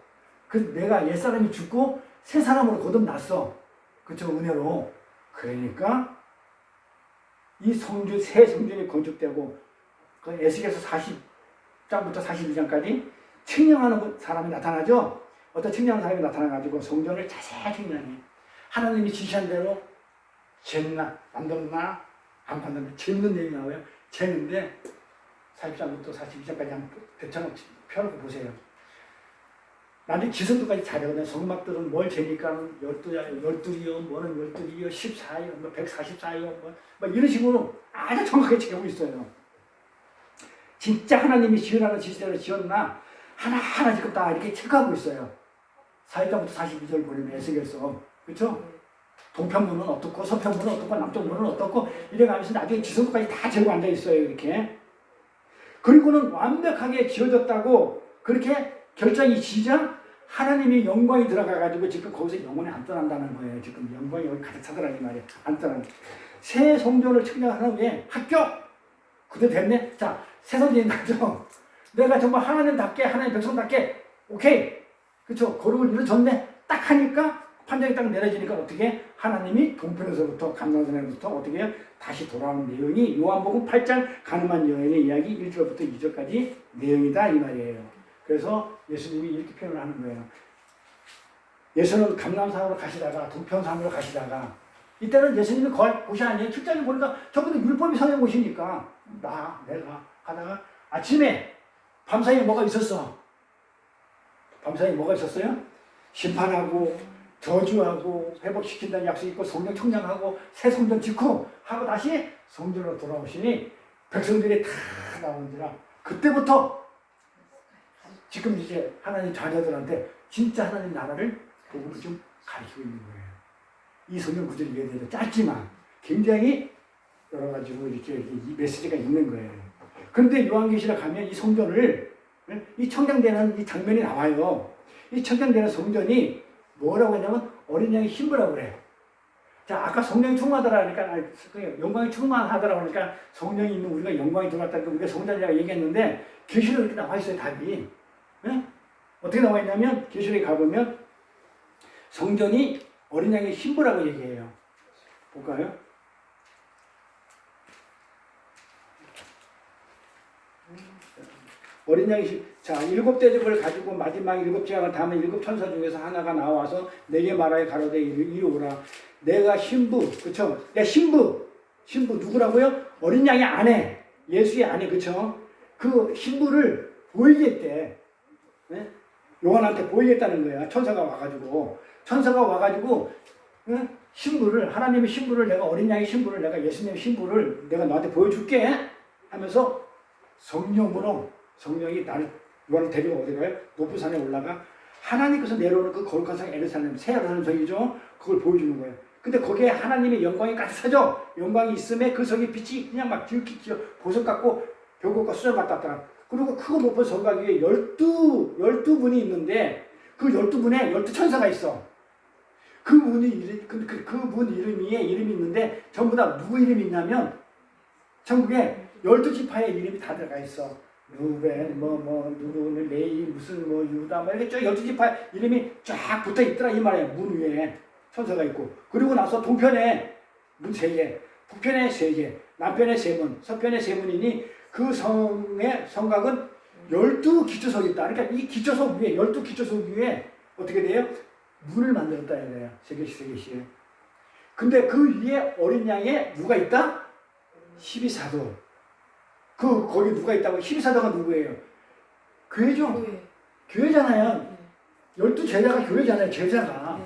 그래서 내가 옛사람이 죽고 새 사람으로 거듭났어. 그렇죠. 은혜로. 그러니까 이 새 성전이 건축되고 그 에스겔서 40장부터 42장까지 측량하는 사람이 나타나죠. 어떤 측량하는 사람이 나타나가지고 성전을 자세히 측량해. 하나님이 지시한 대로 쟀나 만들었나 안 만들었나 재밌는 얘기 나와요. 재는데 43부터 42장까지 한번 대처럼 펴놓고 보세요. 나중에 기성도까지 잘하거든요. 성막들은 뭘 재니까 12이요, 뭐는 12이요, 14이요, 뭐 144이요, 뭐 이런 식으로 아주 정확하게 재고 있어요. 진짜 하나님이 지으라는 지시대로 지었나 하나하나 지금 다 이렇게 체크하고 있어요. 4일장부터 42절 보내면 에스겔서. 그렇죠? 동편문은 어떻고 서편문은 어떻고 남쪽문은 어떻고 이래가면서 나중에 지성도까지 다 재고 앉아 있어요. 이렇게. 그리고는 완벽하게 지어졌다고 그렇게 결정이 지자 하나님의 영광이 들어가가지고 지금 거기서 영원히 안 떠난다는 거예요. 지금 영광이 여기 가득 차더라는 말이에요. 안 떠나는. 새 성전을 측량하는 후에 합격! 그대 됐네? 자, 새 성전이 나죠? 내가 정말 하나님답게, 하나님 백성답게, 오케이! 그쵸? 거룩을 이루어졌네? 딱 하니까 판정이 딱 내려지니까 어떻게? 하나님이 동편에서부터 감람산에부터 어떻게 해요? 다시 돌아오는 내용이 요한복음 8장 가늠한 여인의 이야기 1절부터 2절까지 내용이다 이 말이에요. 그래서 예수님이 이렇게 표현을 하는 거예요. 예수는 감람산으로 가시다가 동편산으로 가시다가 이때는 예수님이 거의 곳이 아니에요. 출장에 보니까 전부 다 율법이 서는 곳이니까 내가 가다가 아침에 밤사이에 뭐가 있었어? 밤사이에 뭐가 있었어요? 심판하고 저주하고 회복시킨다는 약속이 있고 성령 청량하고 새 성전 짓고 하고 다시 성전으로 돌아오시니 백성들이 다 나오는지라 그때부터 지금 이제 하나님 자녀들한테 진짜 하나님 나라를 복음을 좀 가르치고 있는 거예요. 이 성경 구절이 이해되죠. 짧지만 굉장히 여러 가지로 이렇게 이 메시지가 있는 거예요. 그런데 요한계시록 가면 이 성전을 이 청량되는 이 장면이 나와요. 이 청량되는 성전이 뭐라고 했냐면 어린 양의 신부라고 그래요. 자, 아까 성령이 충만하더라 그러니까 영광이 충만하더라 그러니까 성령이 있는 우리가 영광이 들어왔다니까 우리가 성전이라고 얘기했는데 계시록에 이렇게 나와 있어요. 답이. 네? 어떻게 나와 있냐면 계시록에 가보면 성전이 어린 양의 신부라고 얘기해요. 볼까요? 어린 양이 자 7대접을 가지고 마지막 7재앙을 담은 7천사 중에서 하나가 나와서 내게 말하여 가로되 이리 오라. 내가 신부 그쵸? 내가 신부 누구라고요? 어린 양의 아내 예수의 아내 그쵸? 그 신부를 보이겠대. 네? 요한한테 보이겠다는 거야. 천사가 와가지고 신부를 하나님의 신부를 내가 어린 양의 신부를 내가 예수님의 신부를 내가 너한테 보여줄게 하면서 성령이 요한을 데리고 어디 가요? 높은 산에 올라가 하나님께서 내려오는 그 거룩한 산 예루살렘 새 예루살렘 성이죠. 그걸 보여주는 거예요. 근데 거기에 하나님의 영광이 가득하죠. 영광이 있음에 그 성의 빛이 그냥 막 기울기 보석 같고 벽옥과 수정 같았더라. 그리고 크고 높은 성곽 위에 12분이 있는데 그 12분에 12천사가 있어. 그 문 이름이 있는데 전부 다 누구 이름이 있냐면 전국에 12지파의 이름이 다 들어가 있어. 루벤, 누구는 레이, 무슨 유다, 이렇게 쭉 12지파 이름이 쫙 붙어 있더라 이 말이에요. 문 위에 천사가 있고. 그리고 나서 동편에 문 3개, 북편에 3개, 남편에 3문, 서편에 3문이니 그 성의 성곽은 12기초석이 있다. 그러니까 이 기초석 위에 12기초석 위에 어떻게 돼요? 문을 만들었다 해요. 3개씩. 근데 그 위에 어린 양에 누가 있다? 12사도. 거기 누가 있다고? 12사도가 누구예요? 교회죠? 교회잖아요. 12제자가 교회잖아요. 제자가.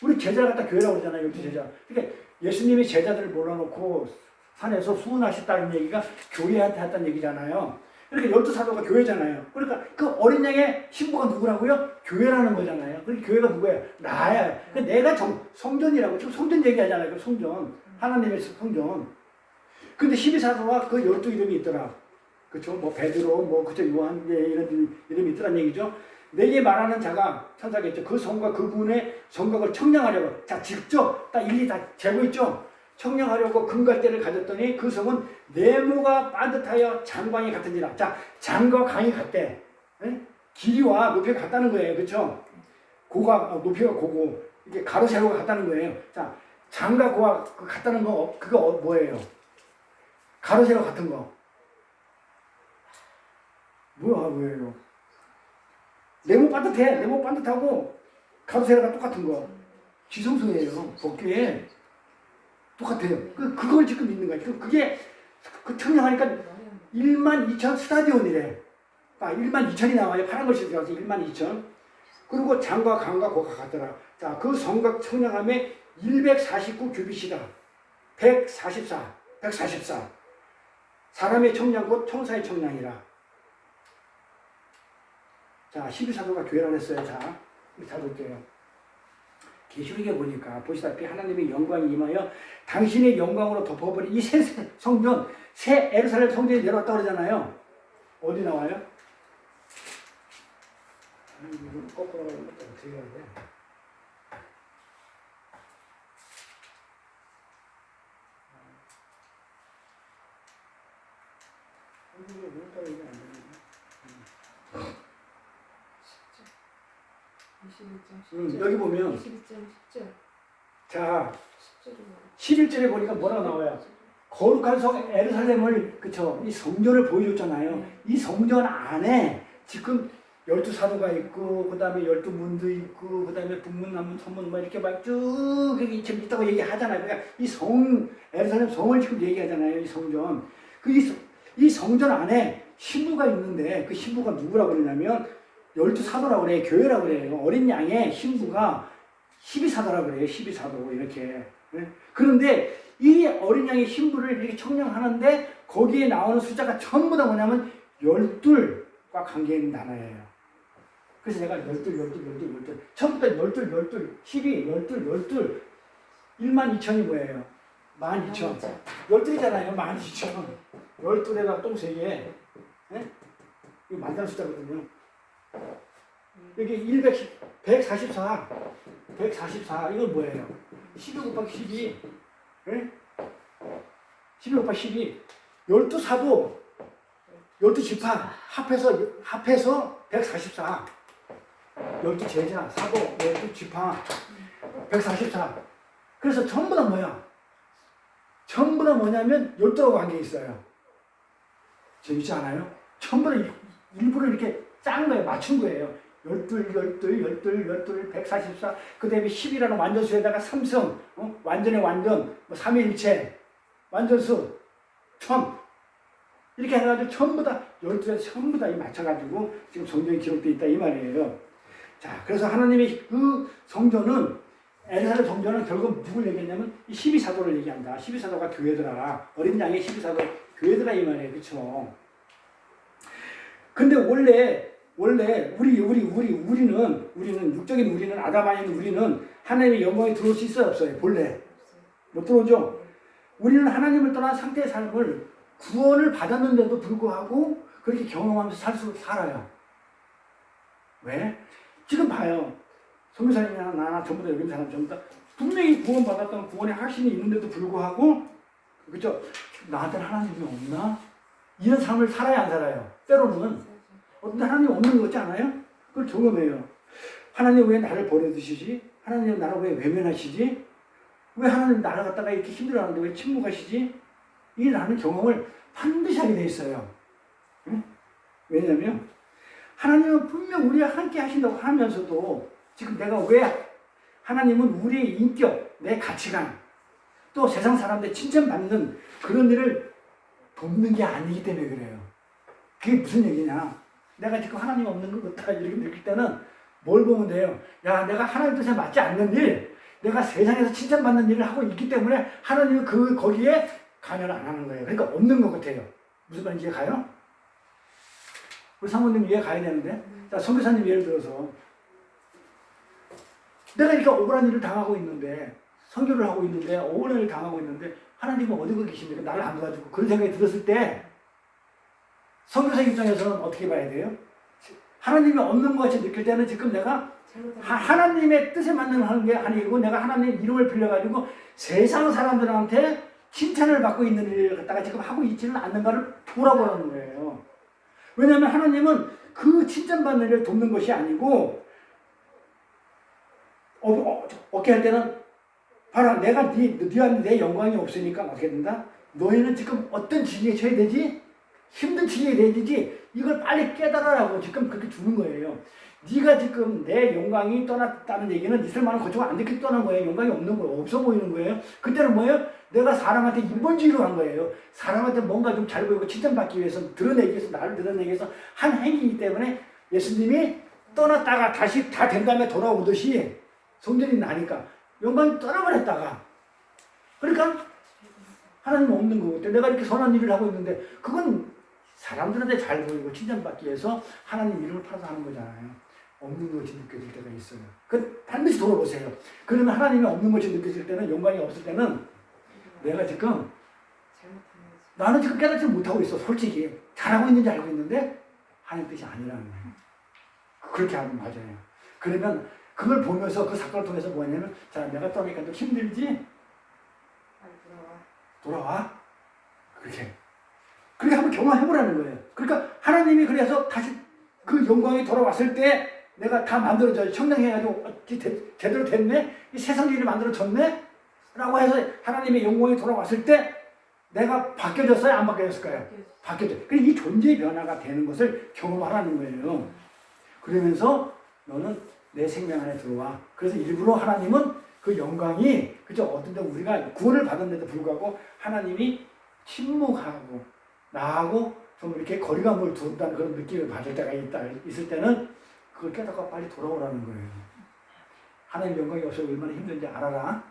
우리 제자를 갖다 교회라고 그러잖아요. 12제자. 그러니까 예수님이 제자들을 몰아놓고 산에서 수훈하셨다는 얘기가 교회한테 했다는 얘기잖아요. 이렇게 12사도가 교회잖아요. 그러니까 그 어린 양의 신부가 누구라고요? 교회라는 거잖아요. 그러니까 교회가 누구예요? 나야. 그러니까 내가 성전이라고. 지금 성전 얘기하잖아요. 성전. 하나님의 성전. 근데 12사도와 그 12 이름이 있더라. 그쵸? 베드로, 그쵸? 요한, 이런 이름이 있더란 얘기죠. 내게 말하는 자가 천사겠죠. 그 성과 그분의 성곽을 청량하려고. 자, 직접 딱 일일이 다 재고 있죠. 청량하려고 금갈대를 가졌더니 그 성은 네모가 반듯하여 장광이 같은지라. 자, 장과 강이 같대. 네? 길이와 높이가 같다는 거예요. 그쵸? 높이가 고고. 이게 가로 세로가 같다는 거예요. 자, 장과 고가 같다는 거, 그거 뭐예요? 가로 세로 같은 거. 뭐예요? 네모 반듯하고 가로 세로가 똑같은 거. 지성소예요. 법궤에. 똑같아요. 그걸 지금 믿는 거예요. 그게 청량하니까 12,000 스타디온이래. 아, 12,000이 나와요. 파란 글씨 들어가서 12,000. 그리고 장과 강과 고가 같더라. 자, 그 성곽 청량함에 149 규빗이다. 144. 사람의 청량 곧 청사의 청량이라. 자, 12사도가 교회라고 했어요. 자, 잘 볼게요. 계시록에 보니까 보시다시피 하나님의 영광이 임하여 당신의 영광으로 덮어버린 이 새 성전, 새 예루살렘 성전이 내려왔다고 그러잖아요. 어디 나와요? 이거 거꾸로 가는 것도 어떻게 해야 돼? 이거 오늘따라 이게 안 되네. 21장 10절. 여기 보면 22장 10절. 자 10절이 11절에 보니까 뭐라고 나와요? 거룩한 성 예루살렘을 그쵸 이 성전을 보여줬잖아요. 이 성전 안에 지금 12사도가 있고 그 다음에 12문도 있고 그 다음에 북문 남문 서문 뭐 이렇게 막 쭉 여기 지금 있다고 얘기하잖아요. 그러니까 이 성 예루살렘 성을 지금 얘기하잖아요. 이 성전 이 성전 안에 신부가 있는데 그 신부가 누구라고 그러냐면 12사도라고 그래요. 교회라고 그래요. 어린 양의 신부가 12사도라고 그래요. 12사도 이렇게. 그런데 이 어린 양의 신부를 이렇게 청량하는데 거기에 나오는 숫자가 전부 다 뭐냐면 12과 관계 있는 단어예요. 그래서 내가 12. 처음부터 12, 12, 12. 12,000이 뭐예요? 12,000. 12이잖아요. 12,000. 12에다가 똥 3개. 이거 만다는 숫자거든요. 여기 144. 이건 뭐예요? 12 곱하기 12. 네? 12 곱하기 12. 12사도, 12지파 합해서 144. 12제자, 사도, 12지파 144. 그래서 전부 다 뭐야? 전부 다 뭐냐면 12하고 관계 있어요. 재밌지 않아요? 전부 다 일부러 이렇게 짠 거예요. 맞춘 거예요. 12, 144. 그 다음에 10이라는 완전수에다가 삼성, 완전의 완전, 뭐 3일체, 완전수, 1000. 이렇게 해가지고 전부 다, 12에서 전부 다 맞춰가지고 지금 성경에 기록되어 있다 이 말이에요. 자, 그래서 하나님의 그 성전은, 에르사렘 성전은 결국 누굴 얘기했냐면 이 12사도를 얘기한다. 12사도가 교회더라. 어린 양의 12사도 교회더라 이 말이에요. 그쵸? 근데 원래 우리는 육적인 우리는 아담 아닌 우리는 하나님의 영광에 들어올 수 있어요 없어요? 본래 못 들어오죠. 우리는 하나님을 떠난 상태의 삶을 구원을 받았는데도 불구하고 그렇게 경험하면서 살아요. 왜? 지금 봐요. 선교사님이나 나나 전부 다 여기 있는 사람 전부 다 분명히 구원 받았던 구원의 확신이 있는데도 불구하고 그죠? 나한테는 하나님이 없나? 이런 삶을 살아야 안 살아요? 때로는 어떤 하나님 없는 거 같지 않아요? 그걸 경험해요. 하나님 왜 나를 버려두시지? 하나님 나를 왜 외면하시지? 왜 하나님 나를 갖다가 이렇게 힘들어하는데 왜 침묵하시지? 이 나는 경험을 반드시 하게 돼 있어요. 응? 왜냐면 하나님은 분명 우리와 함께 하신다고 하면서도 지금 내가 왜 하나님은 우리의 인격, 내 가치관 또 세상 사람들 칭찬받는 그런 일을 돕는 게 아니기 때문에 그래요. 그게 무슨 얘기냐? 내가 지금 하나님 없는 것 같다 이렇게 느낄 때는 뭘 보면 돼요? 야, 내가 하나님 뜻에 맞지 않는 일, 내가 세상에서 칭찬받는 일을 하고 있기 때문에 하나님은 거기에 관여를 안 하는 거예요. 그러니까 없는 것 같아요. 무슨 말인지 이해 가요? 우리 사모님 이해 가야 되는데, 자, 선교사님 예를 들어서 내가 이렇게 억울한 일을 당하고 있는데, 선교를 하고 있는데, 억울한 일을 당하고 있는데 하나님은 어디가 계십니까? 나를 안 도와주고 그런 생각이 들었을 때 선교사 입장에서는 어떻게 봐야 돼요? 하나님이 없는 것 같이 느낄 때는 지금 내가 하나님의 뜻에 맞는 하는 게 아니고 내가 하나님의 이름을 빌려가지고 세상 사람들한테 칭찬을 받고 있는 일을 갖다가 지금 하고 있지는 않는가를 돌아보라는 거예요. 왜냐하면 하나님은 그 칭찬받는 일을 돕는 것이 아니고 어떻게 할 때는 봐라, 내가 네한테 내 영광이 없으니까 어떻게 된다? 너희는 지금 어떤 지경에 처해야 되지? 힘든 지경에 되지? 이걸 빨리 깨달으라고 지금 그렇게 주는 거예요. 네가 지금 내 영광이 떠났다는 얘기는 이슬만은 거쳐가 안 됐기 떠난 거예요. 영광이 없는 거예요. 없어 보이는 거예요. 그때는 뭐예요? 내가 사람한테 인본주의로 한 거예요. 사람한테 뭔가 좀 잘 보이고 칭찬받기 위해서 드러내기 위해서 나를 드러내기 위해서 한 행위이기 때문에 예수님이 떠났다가 다시 다 된 다음에 돌아오듯이 성전이 나니까 영광이 떠나버렸다가 그러니까 하나님 없는 거고 내가 이렇게 선한 일을 하고 있는데 그건 사람들한테 잘 보이고 칭찬받기 위해서 하나님 이름을 팔아서 하는 거잖아요. 없는 것이 느껴질 때가 있어요. 그 반드시 돌아보세요. 그러면 하나님이 없는 것이 느껴질 때는 영광이 없을 때는 내가 지금 잘못한 거지. 나는 지금 깨닫지 못하고 있어. 솔직히 잘하고 있는지 알고 있는데 하나님 뜻이 아니라는 거예요. 그렇게 하면 맞아요. 그러면 그걸 보면서 그 사건을 통해서 뭐냐면 자 내가 떠나니까 좀 힘들지? 빨리 돌아와. 돌아와. 그렇게 한번 경험해보라는 거예요. 그러니까 하나님이 그래서 다시 그 영광이 돌아왔을 때 내가 다 만들어져요. 청량해가지고 제대로 됐네? 이 세상 일이 만들어졌네? 라고 해서 하나님의 영광이 돌아왔을 때 내가 바뀌어졌어요? 안 바뀌어졌을까요? 바뀌어졌어요. 그러니까 이 존재의 변화가 되는 것을 경험하라는 거예요. 그러면서 너는 내 생명 안에 들어와. 그래서 일부러 하나님은 그 영광이 그죠? 어떤 때 우리가 구원을 받았는데도 불구하고 하나님이 침묵하고 나하고 좀 이렇게 거리감을 둔다는 그런 느낌을 받을 때가 있을 때는 그걸 깨닫고 빨리 돌아오라는 거예요. 하나님 영광이 없어 얼마나 힘든지 알아라.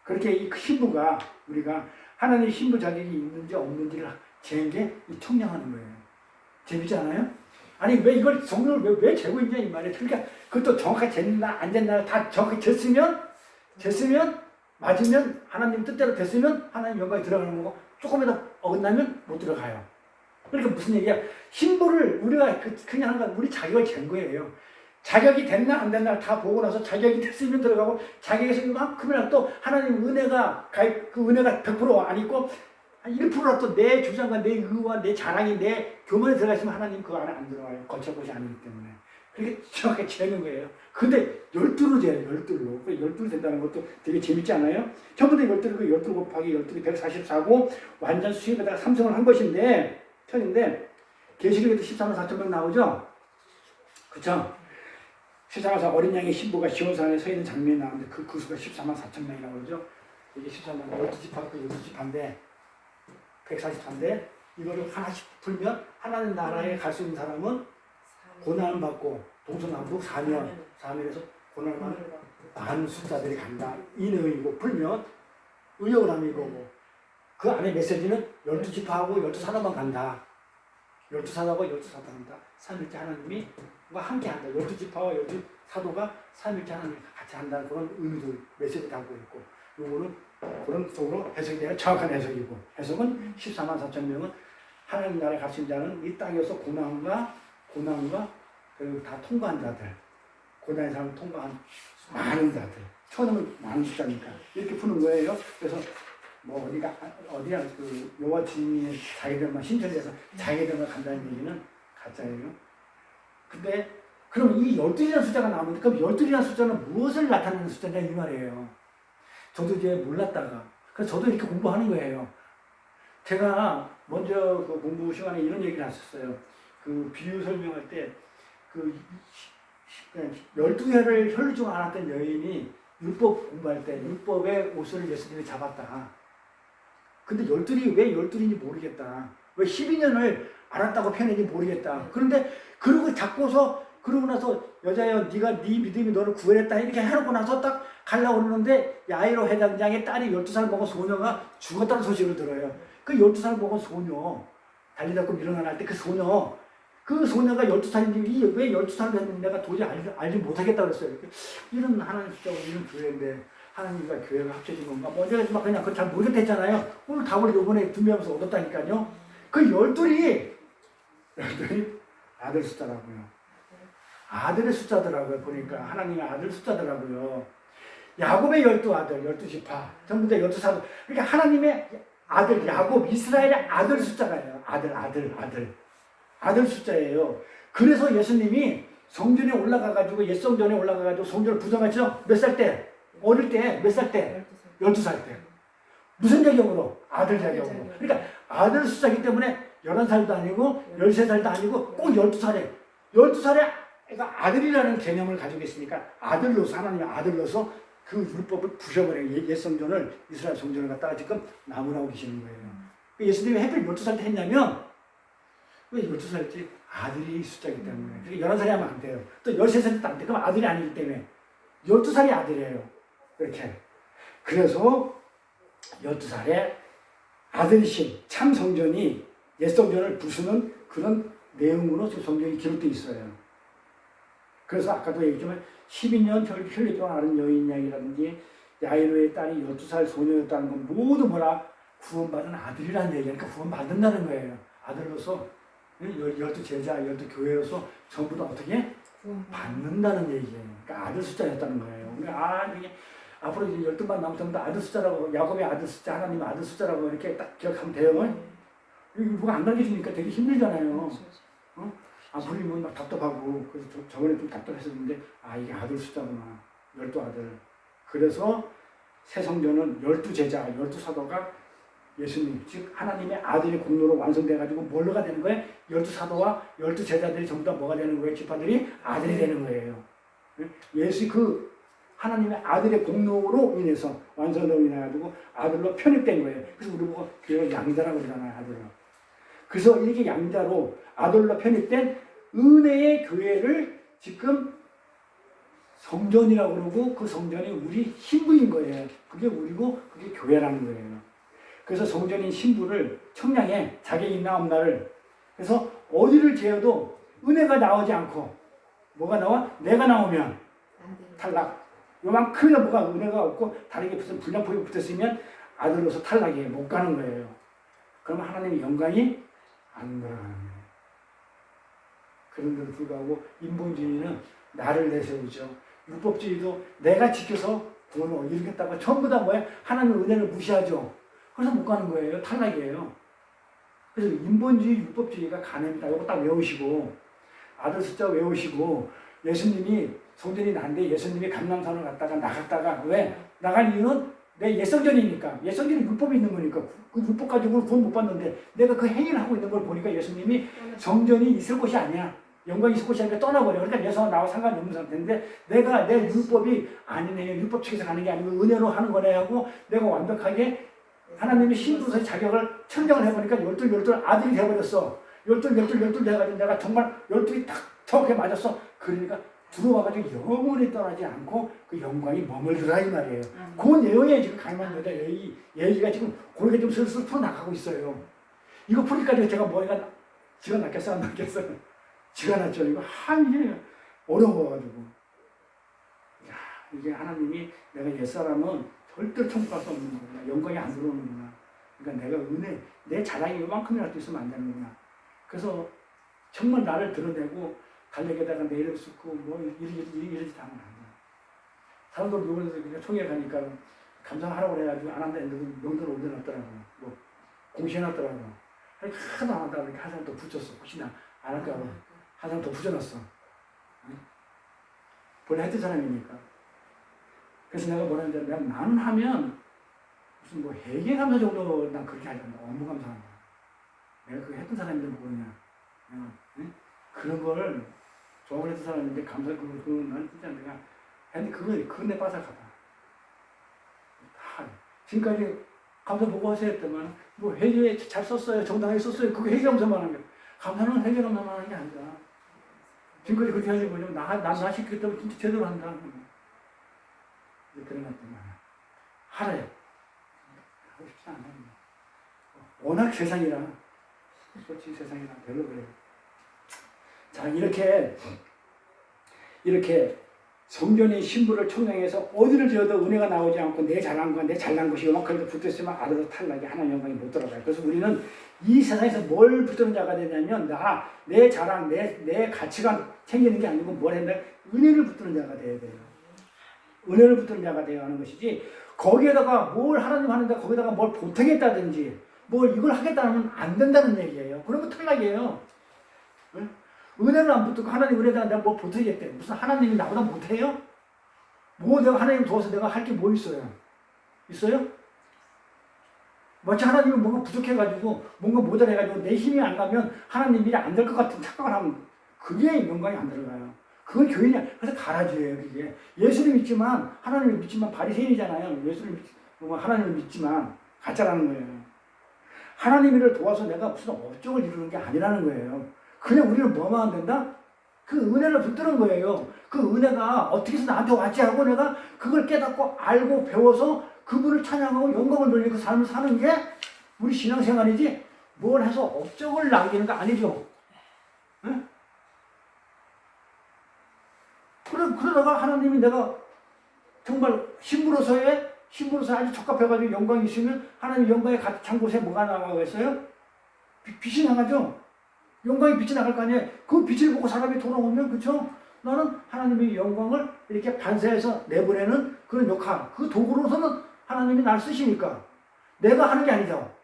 그렇게 이 신부가 우리가 하나님의 신부 자격이 있는지 없는지를 재는 게 이 청량하는 거예요. 재밌지 않아요? 아니 왜 이걸 성경을 왜 재고 있냐 이 말이에요. 그러니까 그것도 정확하게 쟀나 안 쟀나 다 정확하게 쟀으면 맞으면 하나님 뜻대로 됐으면 하나님 영광이 들어가는 거고 조금이라도 어긋나면 못 들어가요. 그러니까 무슨 얘기야? 신부를 우리가 그냥 하는 건 우리 자격을 잰 거예요. 자격이 됐나 안 됐나 다 보고 나서 자격이 됐으면 들어가고 자격에서 이만큼이라도 또 하나님 은혜가 그 은혜가 100%안 있고 1%라도 내 주장과 내 의와 내 자랑이 내 교만에 들어가시면 하나님 그 안에 안 들어가요. 거칠 것이 아니기 때문에. 그렇게 정확하게 재는 거예요. 근데 12로 재요. 12로. 12로 된다는 것도 되게 재밌지 않아요? 처음부터 12, 그 12 곱하기 12이 144고 완전 수익에다가 삼성을 한 것인데 편인데 계시록에도 14만 4천 명 나오죠? 그쵸? 14만 4 어린 양의 신부가 시온산에 서 있는 장면이 나오는데 그 수가 14만 4천 명이라고 그러죠? 이게 14만 12지파가 12지파인데 144인데 이거를 하나씩 풀면 하나님 나라에 갈 수 있는 사람은 고난을 받고 동서남북 4면에서 고난을 받는 많은 숫자들이 간다. 이 내용이고 풀면 의역을 하면 이거고 그 안에 메시지는 12지파하고 12사도만 간다. 12사도하고 12사도 간다. 삼일째 하나님이 함께 한다. 12지파와 12사도가 삼일째 하나님이 같이 한다는 그런 의미도 메시지 담고 있고 요거는 그런 쪽으로 해석이 되어 정확한 해석이고 해석은 14만 4천 명은 하나님 나라에 갈 수 있는 자는 이 땅에서 고난과 그리고 다 통과한 자들 고난의 삶을 통과한 많은 자들 천은 많은 숫자니까 이렇게 푸는 거예요. 그래서 뭐 어디야 그 여호와 주님이 자기들만 신천지에서 자기들만 간다는 얘기는 가짜예요. 근데 그럼 이 12이라는 숫자가 나오는데 그럼 12이라는 숫자는 무엇을 나타내는 숫자냐 이 말이에요. 저도 이제 몰랐다가 그래서 저도 이렇게 공부하는 거예요. 제가 먼저 그 공부 시간에 이런 얘기를 했었어요. 그 비유 설명할 때 그 12회를 혈루증 앓았던 여인이 율법 공부할 때 율법의 옷을 예수님이 잡았다. 근데 12이 왜 12인지 모르겠다. 왜 12년을 앓았다고 표현했는지 모르겠다. 그런데 그러고 잡고서 그러고 나서 여자여 네가 네 믿음이 너를 구원했다 이렇게 해놓고 나서 딱 가려고 그러는데 야이로 회장장의 딸이 12살 먹은 소녀가 죽었다는 소식을 들어요. 그 12살 먹은 소녀 달리다고 밀어날 때 그 소녀가 12살인지 왜 12살을 했는지 내가 도저히 알지 못하겠다고 그랬어요. 이런 하나님 숫자고 이런 교회인데 하나님과 교회가 합쳐진 건가? 뭐 내가 막 그냥 잘 모르겠다 했잖아요. 오늘 답을 요번에 준비하면서 얻었다니까요. 그 12이 아들 숫자라고요. 아들의 숫자더라고요. 보니까 하나님의 아들 숫자더라고요. 야곱의 12아들, 12지파 전부 다 12사도. 그러니까 하나님의 아들 야곱 이스라엘의 아들 숫자가예요. 아들 숫자예요. 그래서 예수님이 성전에 올라가가지고 옛 성전에 올라가가지고 성전을 부정하죠. 몇 살 때? 어릴 때 몇 살 때? 12살 때. 무슨 자격으로? 아들 자격으로. 그러니까 아들 숫자이기 때문에 11살도 아니고 13살도 아니고 꼭 12살에 12살에 그러니까 아들이라는 개념을 가지고 있으니까 아들로서 하나님의 아들로서 그 율법을 부셔버려요. 옛 성전을 이스라엘 성전을 갖다가 지금 나무라고 계시는 거예요. 예수님이 해필 12살 때 했냐면 왜 12살때 아들이 숫자이기 때문에. 그러니까 11살이 하면 안 돼요. 또 13살 때도 안 돼. 그럼 아들이 아니기 때문에 12살이 아들이에요. 이렇게. 그래서 12살에 아들이신 참 성전이 옛 성전을 부수는 그런 내용으로 지금 성경이 기록되어 있어요. 그래서 아까도 얘기했지만 12년 혈례병 앓은 여인 이야기라든지 야이로의 딸이 12살 소녀였다는 건 모두 뭐라 구원받은 아들이라는 얘기니까 그러니까 구원받는다는 거예요. 아들로서 12제자, 12교회로서 전부 다 어떻게 받는다는 얘기예요. 그러니까 아들 숫자였다는 거예요. 그러니까 이게 앞으로 이제 12만 남은 전부 다 아들 숫자라고, 야곱의 아들 숫자, 하나님의 아들 숫자라고 이렇게 딱 기억하면 돼요. 누가 안 가르쳐주니까 되게 힘들잖아요. 앞으로 막 답답하고, 그래서 저번에 좀 답답했었는데, 이게 아들 숫자구나. 12아들. 그래서 새 성전은 12제자, 12사도가 예수님, 즉 하나님의 아들의 공로로 완성돼가지고 뭘로가 되는 거예요? 12사도와 12제자들이 전부 다 뭐가 되는 거예요? 지파들이 아들이 되는 거예요. 예수 그 하나님의 아들의 공로로 인해서 완성으로 인해가지고 아들로 편입된 거예요. 그래서 우리 보고 그걸 양자라고 그러잖아요, 아들을. 그래서 이렇게 양자로 아들로 편입된 은혜의 교회를 지금 성전이라고 그러고 그 성전이 우리 신부인 거예요. 그게 우리고 그게 교회라는 거예요. 그래서 성전인 신부를 청량해 자기 있나 없나를 그래서 어디를 재어도 은혜가 나오지 않고 뭐가 나와? 내가 나오면 탈락. 요만큼이나 뭐가 은혜가 없고 다르게 무슨 불량품이 붙었으면 아들로서 탈락이에요. 못 가는 거예요. 그러면 하나님의 영광이 안 돌아가는 거예요. 그런데도 불구하고 인본주의는 나를 내세우죠. 율법주의도 내가 지켜서 구원을 이루겠다고 전부 다 뭐야? 하나님의 은혜를 무시하죠. 그래서 못 가는 거예요. 탈락이에요. 그래서 인본주의, 율법주의가 가늠이다. 이거 딱 외우시고 아들 숫자 외우시고 예수님이 성전이 난데 예수님이 감람산을 갔다가 나갔다가 왜? 나간 이유는 내 옛성전이니까. 옛성전이 율법이 있는 거니까. 그 율법 가지고는 구원 못 받는데 내가 그 행위를 하고 있는 걸 보니까 예수님이 성전이 있을 곳이 아니야. 영광이 있을 곳이 아니라 떠나버려. 그러니까 예수와 나와 상관이 없는 상태인데 내가 내 율법이 아니네. 율법 측에서 가는 게 아니고 은혜로 하는 거네 하고 내가 완벽하게 하나님의 신부로서의 자격을 천정을 해보니까 12 아들이 되어버렸어. 12 돼가지고 내가 정말 12이 딱 정확하게 맞았어. 그러니까 들어와가지고 영원히 떠나지 않고 그 영광이 머물더라 이 말이에요. 그 내용에 지금 가임한 거죠. 얘기가 지금 그렇게 좀 슬슬 풀어나가고 있어요. 이거 풀기까지 제가 머리가 지가 낫겠어 안 낫겠어요? 지가 낫죠. 이거 이게 어려워가지고. 야, 이게 하나님이 내가 옛사람은 절대 천국 갈 수 없는 거구나. 영광이 안 들어오는구나. 그러니까 내가 은혜, 내 자랑이 요만큼이라도 있으면 안 되는구나. 그래서 정말 나를 드러내고 달력에다가 내 이름 쓰고 뭐 이러지 하면 안 돼. 사람들 누구나 총회 가니까 감사하라고 해가지고 안 한다 했는데 명단 올려놨더라고요. 뭐 공시해놨더라고요. 하도 안 한다고 하니까 한 사람 더 붙였어. 혹시나 안 할까 봐. 한 사람 더 붙여놨어. 본래 했던 사람이니까. 그래서 내가 뭐라 했는데 나는 하면 무슨 뭐 회계감사 정도 난 그렇게 하지 않는다. 업무감사한다. 내가 그거 했던 사람인데 모르냐. 그런 걸 조합을 했던 사람인데 감사 그건 진짜 내가 했는데 그건 내 빠삭하다. 다 지금까지 감사 보고하셔야 했더만 뭐 회계 잘 썼어요. 정당하게 썼어요. 그거 회계감사만 하는 게 감사는 회계감사만 하는 게 아니라 지금까지 그렇게 하는 거죠. 나 시켰기 때문에 진짜 제대로 한다. 그런 것들만 하래요. 하고 싶지 않아요. 워낙 세상이라 솔직히 세상이라 별로 그래요. 자 이렇게 성전의 신부를 청량해서 어디를 지어도 은혜가 나오지 않고 내 잘난 내 잘난 것이 요만큼이라도 붙어있으면 아래로 탈락이 하나님 영광이 못 들어가요. 그래서 우리는 이 세상에서 뭘 붙드는 자가 되냐면 내 자랑 내 가치관 챙기는 게 아니고 뭘 했나 은혜를 붙드는 자가 돼야 돼요. 은혜를 붙드는 자가 되어야 하는 것이지 거기에다가 뭘 하나님 하는데 거기다가 뭘 보태겠다든지 뭘 이걸 하겠다면 안 된다는 얘기예요. 그러면 탈락이에요. 응? 은혜를 안 붙들고 하나님 은혜에다가 내가 뭘 보태겠대. 무슨 하나님이 나보다 못해요? 뭐 내가 하나님 도와서 내가 할 게 뭐 있어요? 있어요? 마치 하나님이 뭔가 부족해가지고 뭔가 모자라가지고 내 힘이 안 가면 하나님 일이 안 될 것 같은 착각을 하면 그게 영광이 안 들어가요. 그건 교인이야. 그래서 가라지예요, 그게. 예수를 믿지만, 하나님을 믿지만 바리새인이잖아요. 하나님을 믿지만 가짜라는 거예요. 하나님을 도와서 내가 무슨 업적을 이루는 게 아니라는 거예요. 그냥 우리는 뭐만 하면 된다? 그 은혜를 붙드는 거예요. 그 은혜가 어떻게 해서 나한테 왔지 하고 내가 그걸 깨닫고 알고 배워서 그분을 찬양하고 영광을 돌리는 그 삶을 사는 게 우리 신앙생활이지, 뭘 해서 업적을 남기는 거 아니죠. 응? 그러다가 하나님이 내가 정말 신부로서 아주 적합해가지고 영광이 있으면 하나님 영광에 가득 찬 곳에 뭐가 나가겠어요? 빛이 나가죠. 영광이 빛이 나갈 거 아니에요. 그 빛을 보고 사람이 돌아오면, 그쵸? 나는 하나님의 영광을 이렇게 반사해서 내보내는 그런 역할, 그 도구로서는 하나님이 날 쓰시니까 내가 하는 게 아니죠.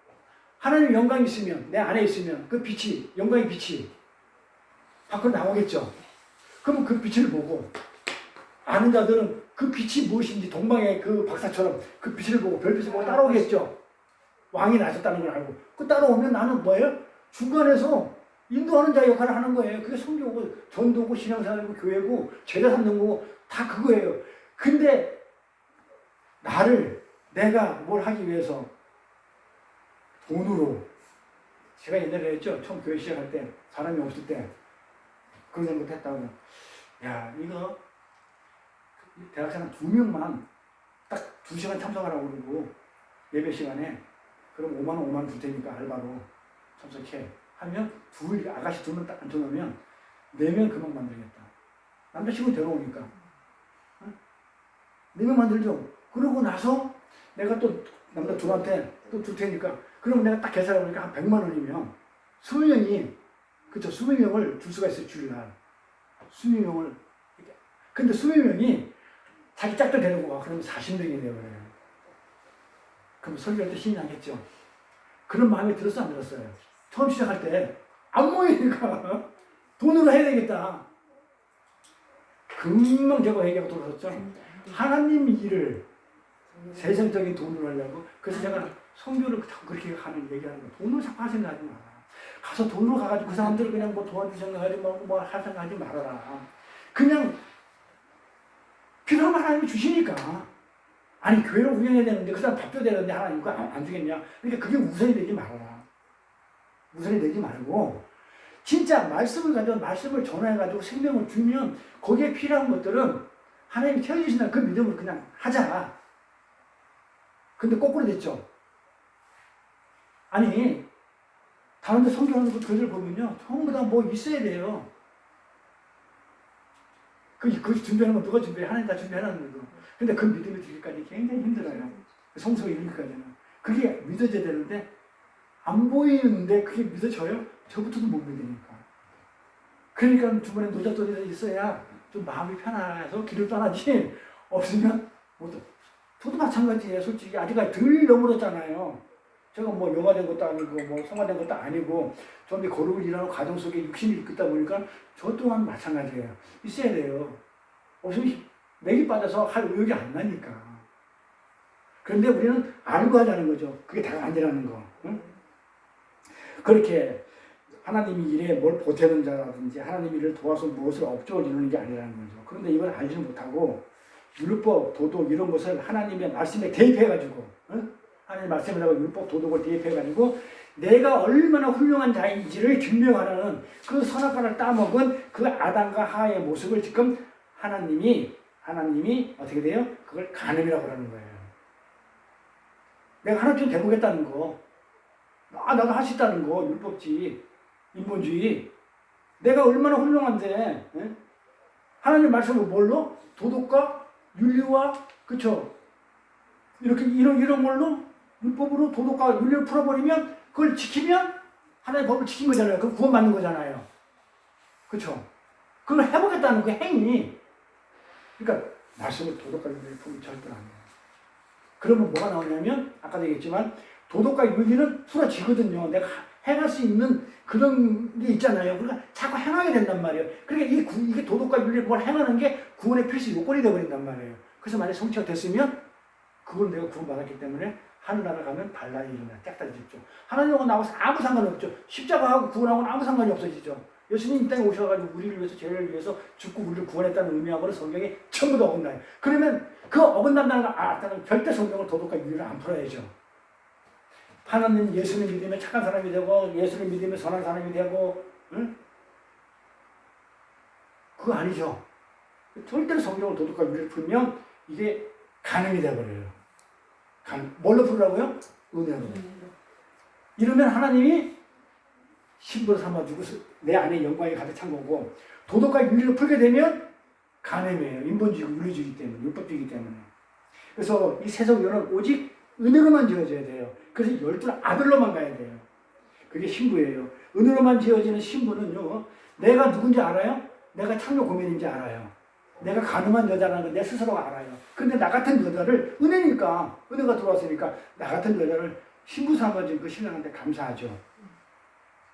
하나님 영광이 있으면, 내 안에 있으면 그 빛이, 영광의 빛이 밖으로 나오겠죠. 그러면 그 빛을 보고 아는 자들은 그 빛이 무엇인지 동방의 그 박사처럼 그 빛을 보고 별빛을 보고 따라오겠죠. 왕이 나섰다는 걸 알고. 그 따라오면 나는 뭐예요? 중간에서 인도하는 자 역할을 하는 거예요. 그게 성교고 전도고 신앙생활이고 교회고 제자 삼는 거고 다 그거예요. 근데 내가 뭘 하기 위해서 돈으로, 제가 옛날에 했죠. 처음 교회 시작할 때 사람이 없을 때 그런 생각 했다고. 야, 이거 대학생 2명만 딱 2시간 참석하라고 그러고 예배 시간에 그럼 5만 줄 테니까 알바로 참석해 하면 아가씨 2명 딱 앉혀놓으면 4명 금방 만들겠다. 남자친구 데려오니까 4명 만들죠. 그러고 나서 내가 또 남자 둘한테 또 줄 테니까 그럼 내가 딱 계산해 보니까 한 100만 원이면 20명이, 그쵸, 20명을 줄 수가 있어요. 주일날 20명을. 근데 20명이 자기 짝도 데리고 와. 그러면 40명이 되어버려요. 그럼 설교할 때 신이 나겠죠. 그런 마음이 들었어, 안 들었어요? 처음 시작할 때 안 모이니까 돈으로 해야 되겠다. 금방 제가 얘기하고 돌아섰죠. 하나님 일을 세상적인 돈으로 하려고. 그래서 제가 성교를 그렇게 얘기하는 거예요. 돈으로 자꾸 할 생각하지 마라. 가서 돈으로 가가지고 그 사람들을 그냥 뭐 도와줄 생각하지 말고 뭐 할 생각하지 말아라. 그냥 필요하면 하나님이 주시니까. 아니, 교회를 운영해야 되는데 그 사람 밥 줘야 되는데 하나님 그거 안 주겠냐. 그러니까 그게 우선이 되지 말아라. 우선이 되지 말고 진짜 말씀을 가지고 말씀을 전해가지고 생명을 주면 거기에 필요한 것들은 하나님이 채워주신다. 그 믿음을 그냥 하자. 근데 거꾸로 됐죠. 아니, 다른 데 성경하는 그 교회를 보면요, 전부 다 뭐 있어야 돼요. 그 준비하는 건 누가 준비해? 하나님 다 준비해놨는 거고. 근데 그 믿음이 들기까지 굉장히 힘들어요. 성소에 이르기까지는. 그게 믿어져야 되는데, 안 보이는데 그게 믿어져요? 저부터도 못 믿으니까. 그러니까 주변에 노잣돈이 있어야 좀 마음이 편해서 길을 떠나지, 없으면 못. 저도 마찬가지예요. 솔직히 아직까지 덜 넘어졌잖아요. 제가 뭐 영화된 것도 아니고 뭐 성화된 것도 아니고 좀 이제 거룩을 일하는 과정 속에 육신이 있다 보니까 저 또한 마찬가지예요. 있어야 돼요. 없으면 맥이 빠져서 할 의욕이 안 나니까. 그런데 우리는 알고 하자는 거죠. 그게 다가 아니라는 거. 응? 그렇게 하나님이 일에 뭘 보태는 자라든지 하나님 일을 도와서 무엇을 업적을 이루는 게 아니라는 거죠. 그런데 이걸 알지는 못하고 율법, 도덕 이런 것을 하나님의 말씀에 대입해가지고, 응? 하나님의 말씀이라고 율법, 도덕을 대입해가지고 내가 얼마나 훌륭한 자인지를 증명하는 그 선악과를 따먹은 그 아담과 하와의 모습을 지금 하나님이 어떻게 돼요? 그걸 간음이라고 하는 거예요. 내가 하나님 되보겠다는 거, 나도 할 수 있다는 거, 율법주의, 인본주의. 내가 얼마나 훌륭한데, 예? 하나님 말씀을 뭘로? 도덕과 윤리와, 그쵸? 이런 걸로, 율법으로 도덕과 윤리를 풀어버리면, 그걸 지키면, 하나님의 법을 지킨 거잖아요. 그럼 구원받는 거잖아요. 그쵸? 그걸 해보겠다는 그 행위. 그러니까, 말씀을 도덕과 윤리를 풀면 절대 안 돼요. 그러면 뭐가 나오냐면, 아까도 얘기했지만, 도덕과 윤리는 풀어지거든요. 내가 행할 수 있는 그런 게 있잖아요. 그러니까 자꾸 행하게 된단 말이에요. 그러니까 이게 도덕과 윤리를 뭘 행하는 게 구원의 필수 요건이 되어버린단 말이에요. 그래서 만약에 성취가 됐으면 그걸 내가 구원받았기 때문에 하늘나라 가면 반란이 일어나 짝다리 짚죠. 하나님하고 나하고 아무 상관이 없죠. 십자가하고 구원하고는 아무 상관이 없어지죠. 예수님 이 땅에 오셔가지고 우리를 위해서 죄를 위해서 죽고 우리를 구원했다는 의미하고는 성경이 전부 다 어긋나요. 그러면 그 어긋난다는 걸 알았다면 절대 성경을 도덕과 윤리를 안 풀어야죠. 하나님 예수를 믿으면 착한 사람이 되고 예수를 믿으면 선한 사람이 되고 응? 그거 아니죠. 절대로 성경을 도덕과 윤리를 풀면 이게 간음이 돼버려요. 뭘로 풀으라고요? 은혜로. 이러면 하나님이 신부로 삼아주고 내 안에 영광이 가득 찬 거고 도덕과 윤리를 풀게 되면 간음이에요. 인본주의고 윤리주의이기 때문에 율법주의이기 때문에. 그래서 이 세속연은 오직 은혜로만 지어져야 돼요. 그래서 12 아들로만 가야 돼요. 그게 신부예요. 은혜로만 지어지는 신부는요. 내가 누군지 알아요? 내가 창조 고면인지 알아요. 내가 가늠한 여자라는 걸 내 스스로가 알아요. 근데 나 같은 여자를 은혜니까 은혜가 들어왔으니까 나 같은 여자를 신부 삼아준 그 신랑한테 감사하죠.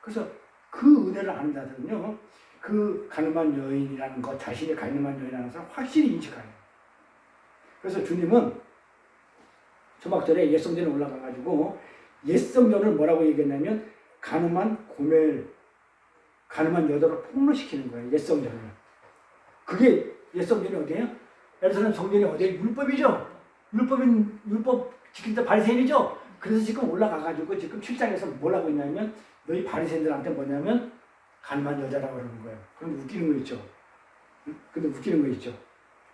그래서 그 은혜를 아는 자들은요. 그 가늠한 여인이라는 것, 자신이 가늠한 여인이라는 것을 확실히 인식해요. 그래서 주님은 초막절에 옛성전에 올라가가지고 옛성전을 뭐라고 얘기했냐면 가늠한 고멜, 가늠한 여자로 폭로시키는 거예요. 옛성전을. 그게 옛성전이 어디예요? 예루살렘 성전이 어디예요? 율법이죠. 율법 지킬 때 바리새인이죠. 그래서 지금 올라가가지고 지금 7장에서 뭘 하고 있냐면 너희 바리새인들한테 뭐냐면 가늠한 여자라고 그러는 거예요. 그런데 웃기는 거 있죠. 근데 웃기는 거 있죠.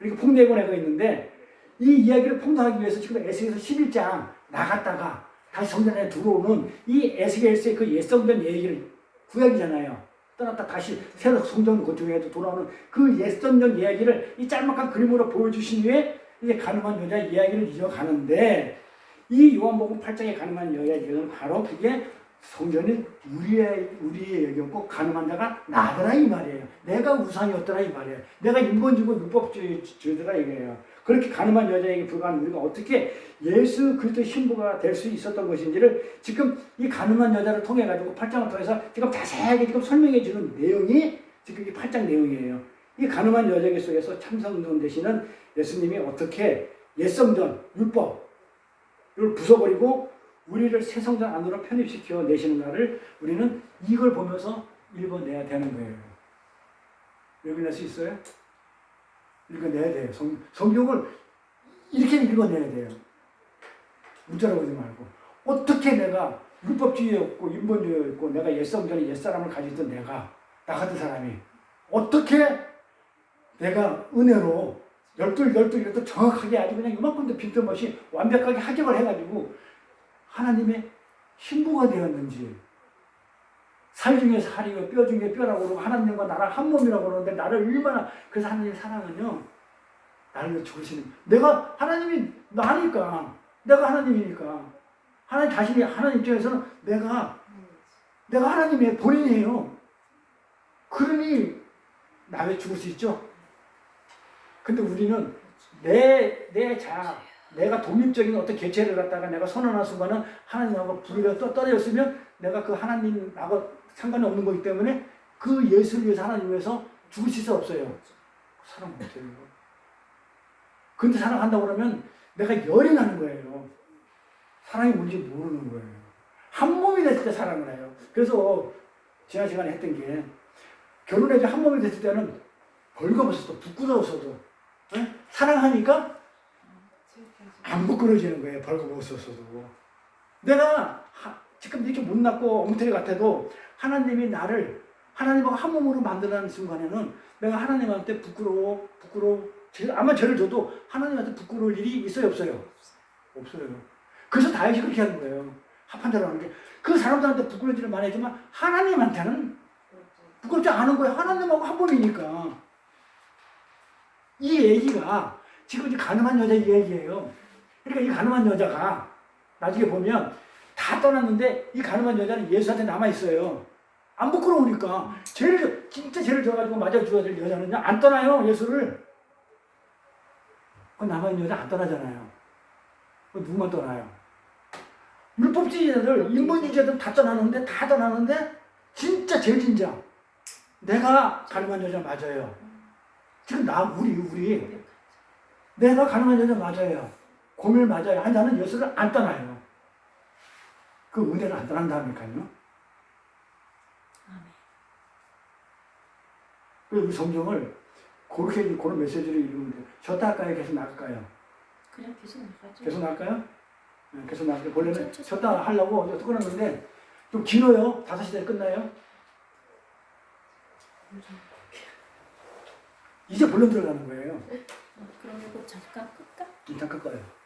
이렇게 폭내고 내가 있는데 이 이야기를 폭로하기 위해서 지금 에스겔서 11장 나갔다가 다시 성전에 들어오는 이 에스겔서의 그 옛성전 얘기를 구약이잖아요. 떠났다 다시 새로 성전 건축에도 돌아오는 그 옛성전 이야기를 이 짤막한 그림으로 보여주신 후에 이제 가늠한 여자 이야기를 이어가는데 이 요한복음 8장에 가늠한 여자 이야기는 바로 그게 성전이 우리의 얘기였고 가늠한 자가 나더라 이 말이에요. 내가 우상이었더라 이 말이에요. 내가 인본주의고 율법주의더라 이거예요. 그렇게 가늠한 여자에게 불과한 우리가 어떻게 예수 그리스도의 신부가 될 수 있었던 것인지를 지금 이 가늠한 여자를 통해 가지고 8장을 통해서 지금 자세하게 지금 설명해 주는 내용이 지금 이 8장 내용이에요. 이 가늠한 여자 속에서 참성전 되시는 예수님이 어떻게 옛성전 율법을 부숴버리고 우리를 새 성전 안으로 편입시켜 내시는가를 우리는 이걸 보면서 읽어내야 되는 거예요. 읽어낼 수 있어요? 읽어내야 돼요. 성경을 이렇게 읽어내야 돼요. 문자로 보지 말고. 어떻게 내가 율법주의였고 인본주의였고 내가 옛성전에 옛사람을 가지던 내가 나 같은 사람이 어떻게 내가 은혜로 열둘 정확하게 아주 그냥 이만큼도 빈틈없이 완벽하게 합격을 해가지고 하나님의 신부가 되었는지 살 중에 살이고 뼈 중에 뼈라고 그러고 하나님과 나랑 한 몸이라고 그러는데 나를 얼마나 그래서 하나님의 사랑은요 나를 위해 죽으시는 내가 하나님이 나니까 내가 하나님이니까 하나님 자신이 하나님 입장에서는 내가 하나님의 본인이에요. 그러니 나 왜 죽을 수 있죠? 근데 우리는 내 자아 내가 독립적인 어떤 개체를 갖다가 내가 선언한 순간은 하나님하고 분리가 떨어졌으면 내가 그 하나님하고 상관이 없는 거기 때문에 그 예수를 위해서 하나님 위해서 죽으실 수 없어요. 사랑 못해요. 근데 사랑한다고 그러면 내가 열이 나는 거예요. 사랑이 뭔지 모르는 거예요. 한 몸이 됐을 때 사랑을 해요. 그래서 지난 시간에 했던 게 결혼해서 한 몸이 됐을 때는 벌거벗어도 부끄러워서도 사랑하니까 안 부끄러지는 거예요. 벌거벗었어도. 내가 지금 이렇게 못났고 엉터리 같아도 하나님이 나를 하나님하고 한 몸으로 만드는 순간에는 내가 하나님한테 부끄러워 아마 죄를 져도 하나님한테 부끄러울 일이 있어요 없어요? 없어요. 그래서 다윗이 그렇게 하는 거예요. 합한 자라는 게 그 사람들한테 부끄러운 일을 많이 하지만 하나님한테는 부끄럽지 않은 거예요. 하나님하고 한 몸이니까. 이 얘기가 지금 이제 가늠한 여자 얘기예요. 그러니까 이 가늠한 여자가 나중에 보면 다 떠났는데 이 가늠한 여자는 예수한테 남아있어요. 안 부끄러우니까. 진짜 죄를 져가지고 맞아 죽어야 될 여자는요, 안 떠나요, 예수를. 그 남아있는 여자 안 떠나잖아요. 누구만 떠나요? 율법주의자들, 인본주의자들 다 떠나는데, 진짜 제일 진짜. 내가 가늠한 여자 맞아요. 지금 우리. 내가 가늠한 여자 맞아요. 고밀 맞아요. 한 자는 예수를 안 떠나요. 그 은혜를 안 떠난다니까요. 그 성경을 그렇게 그런 메시지를 읽으면 돼요. 쉬었다 할까요? 계속 나갈까요? 그냥 계속 나가죠. 계속 나갈까요? 네, 계속 나갈게요. 원래는 그렇죠. 쉬었다 하려고 이제 끊었는데 좀 길어요. 5시에 끝나요. 이제 본론 들어가는 거예요. 그럼 이거 잠깐 끌까? 잠깐 꺼요.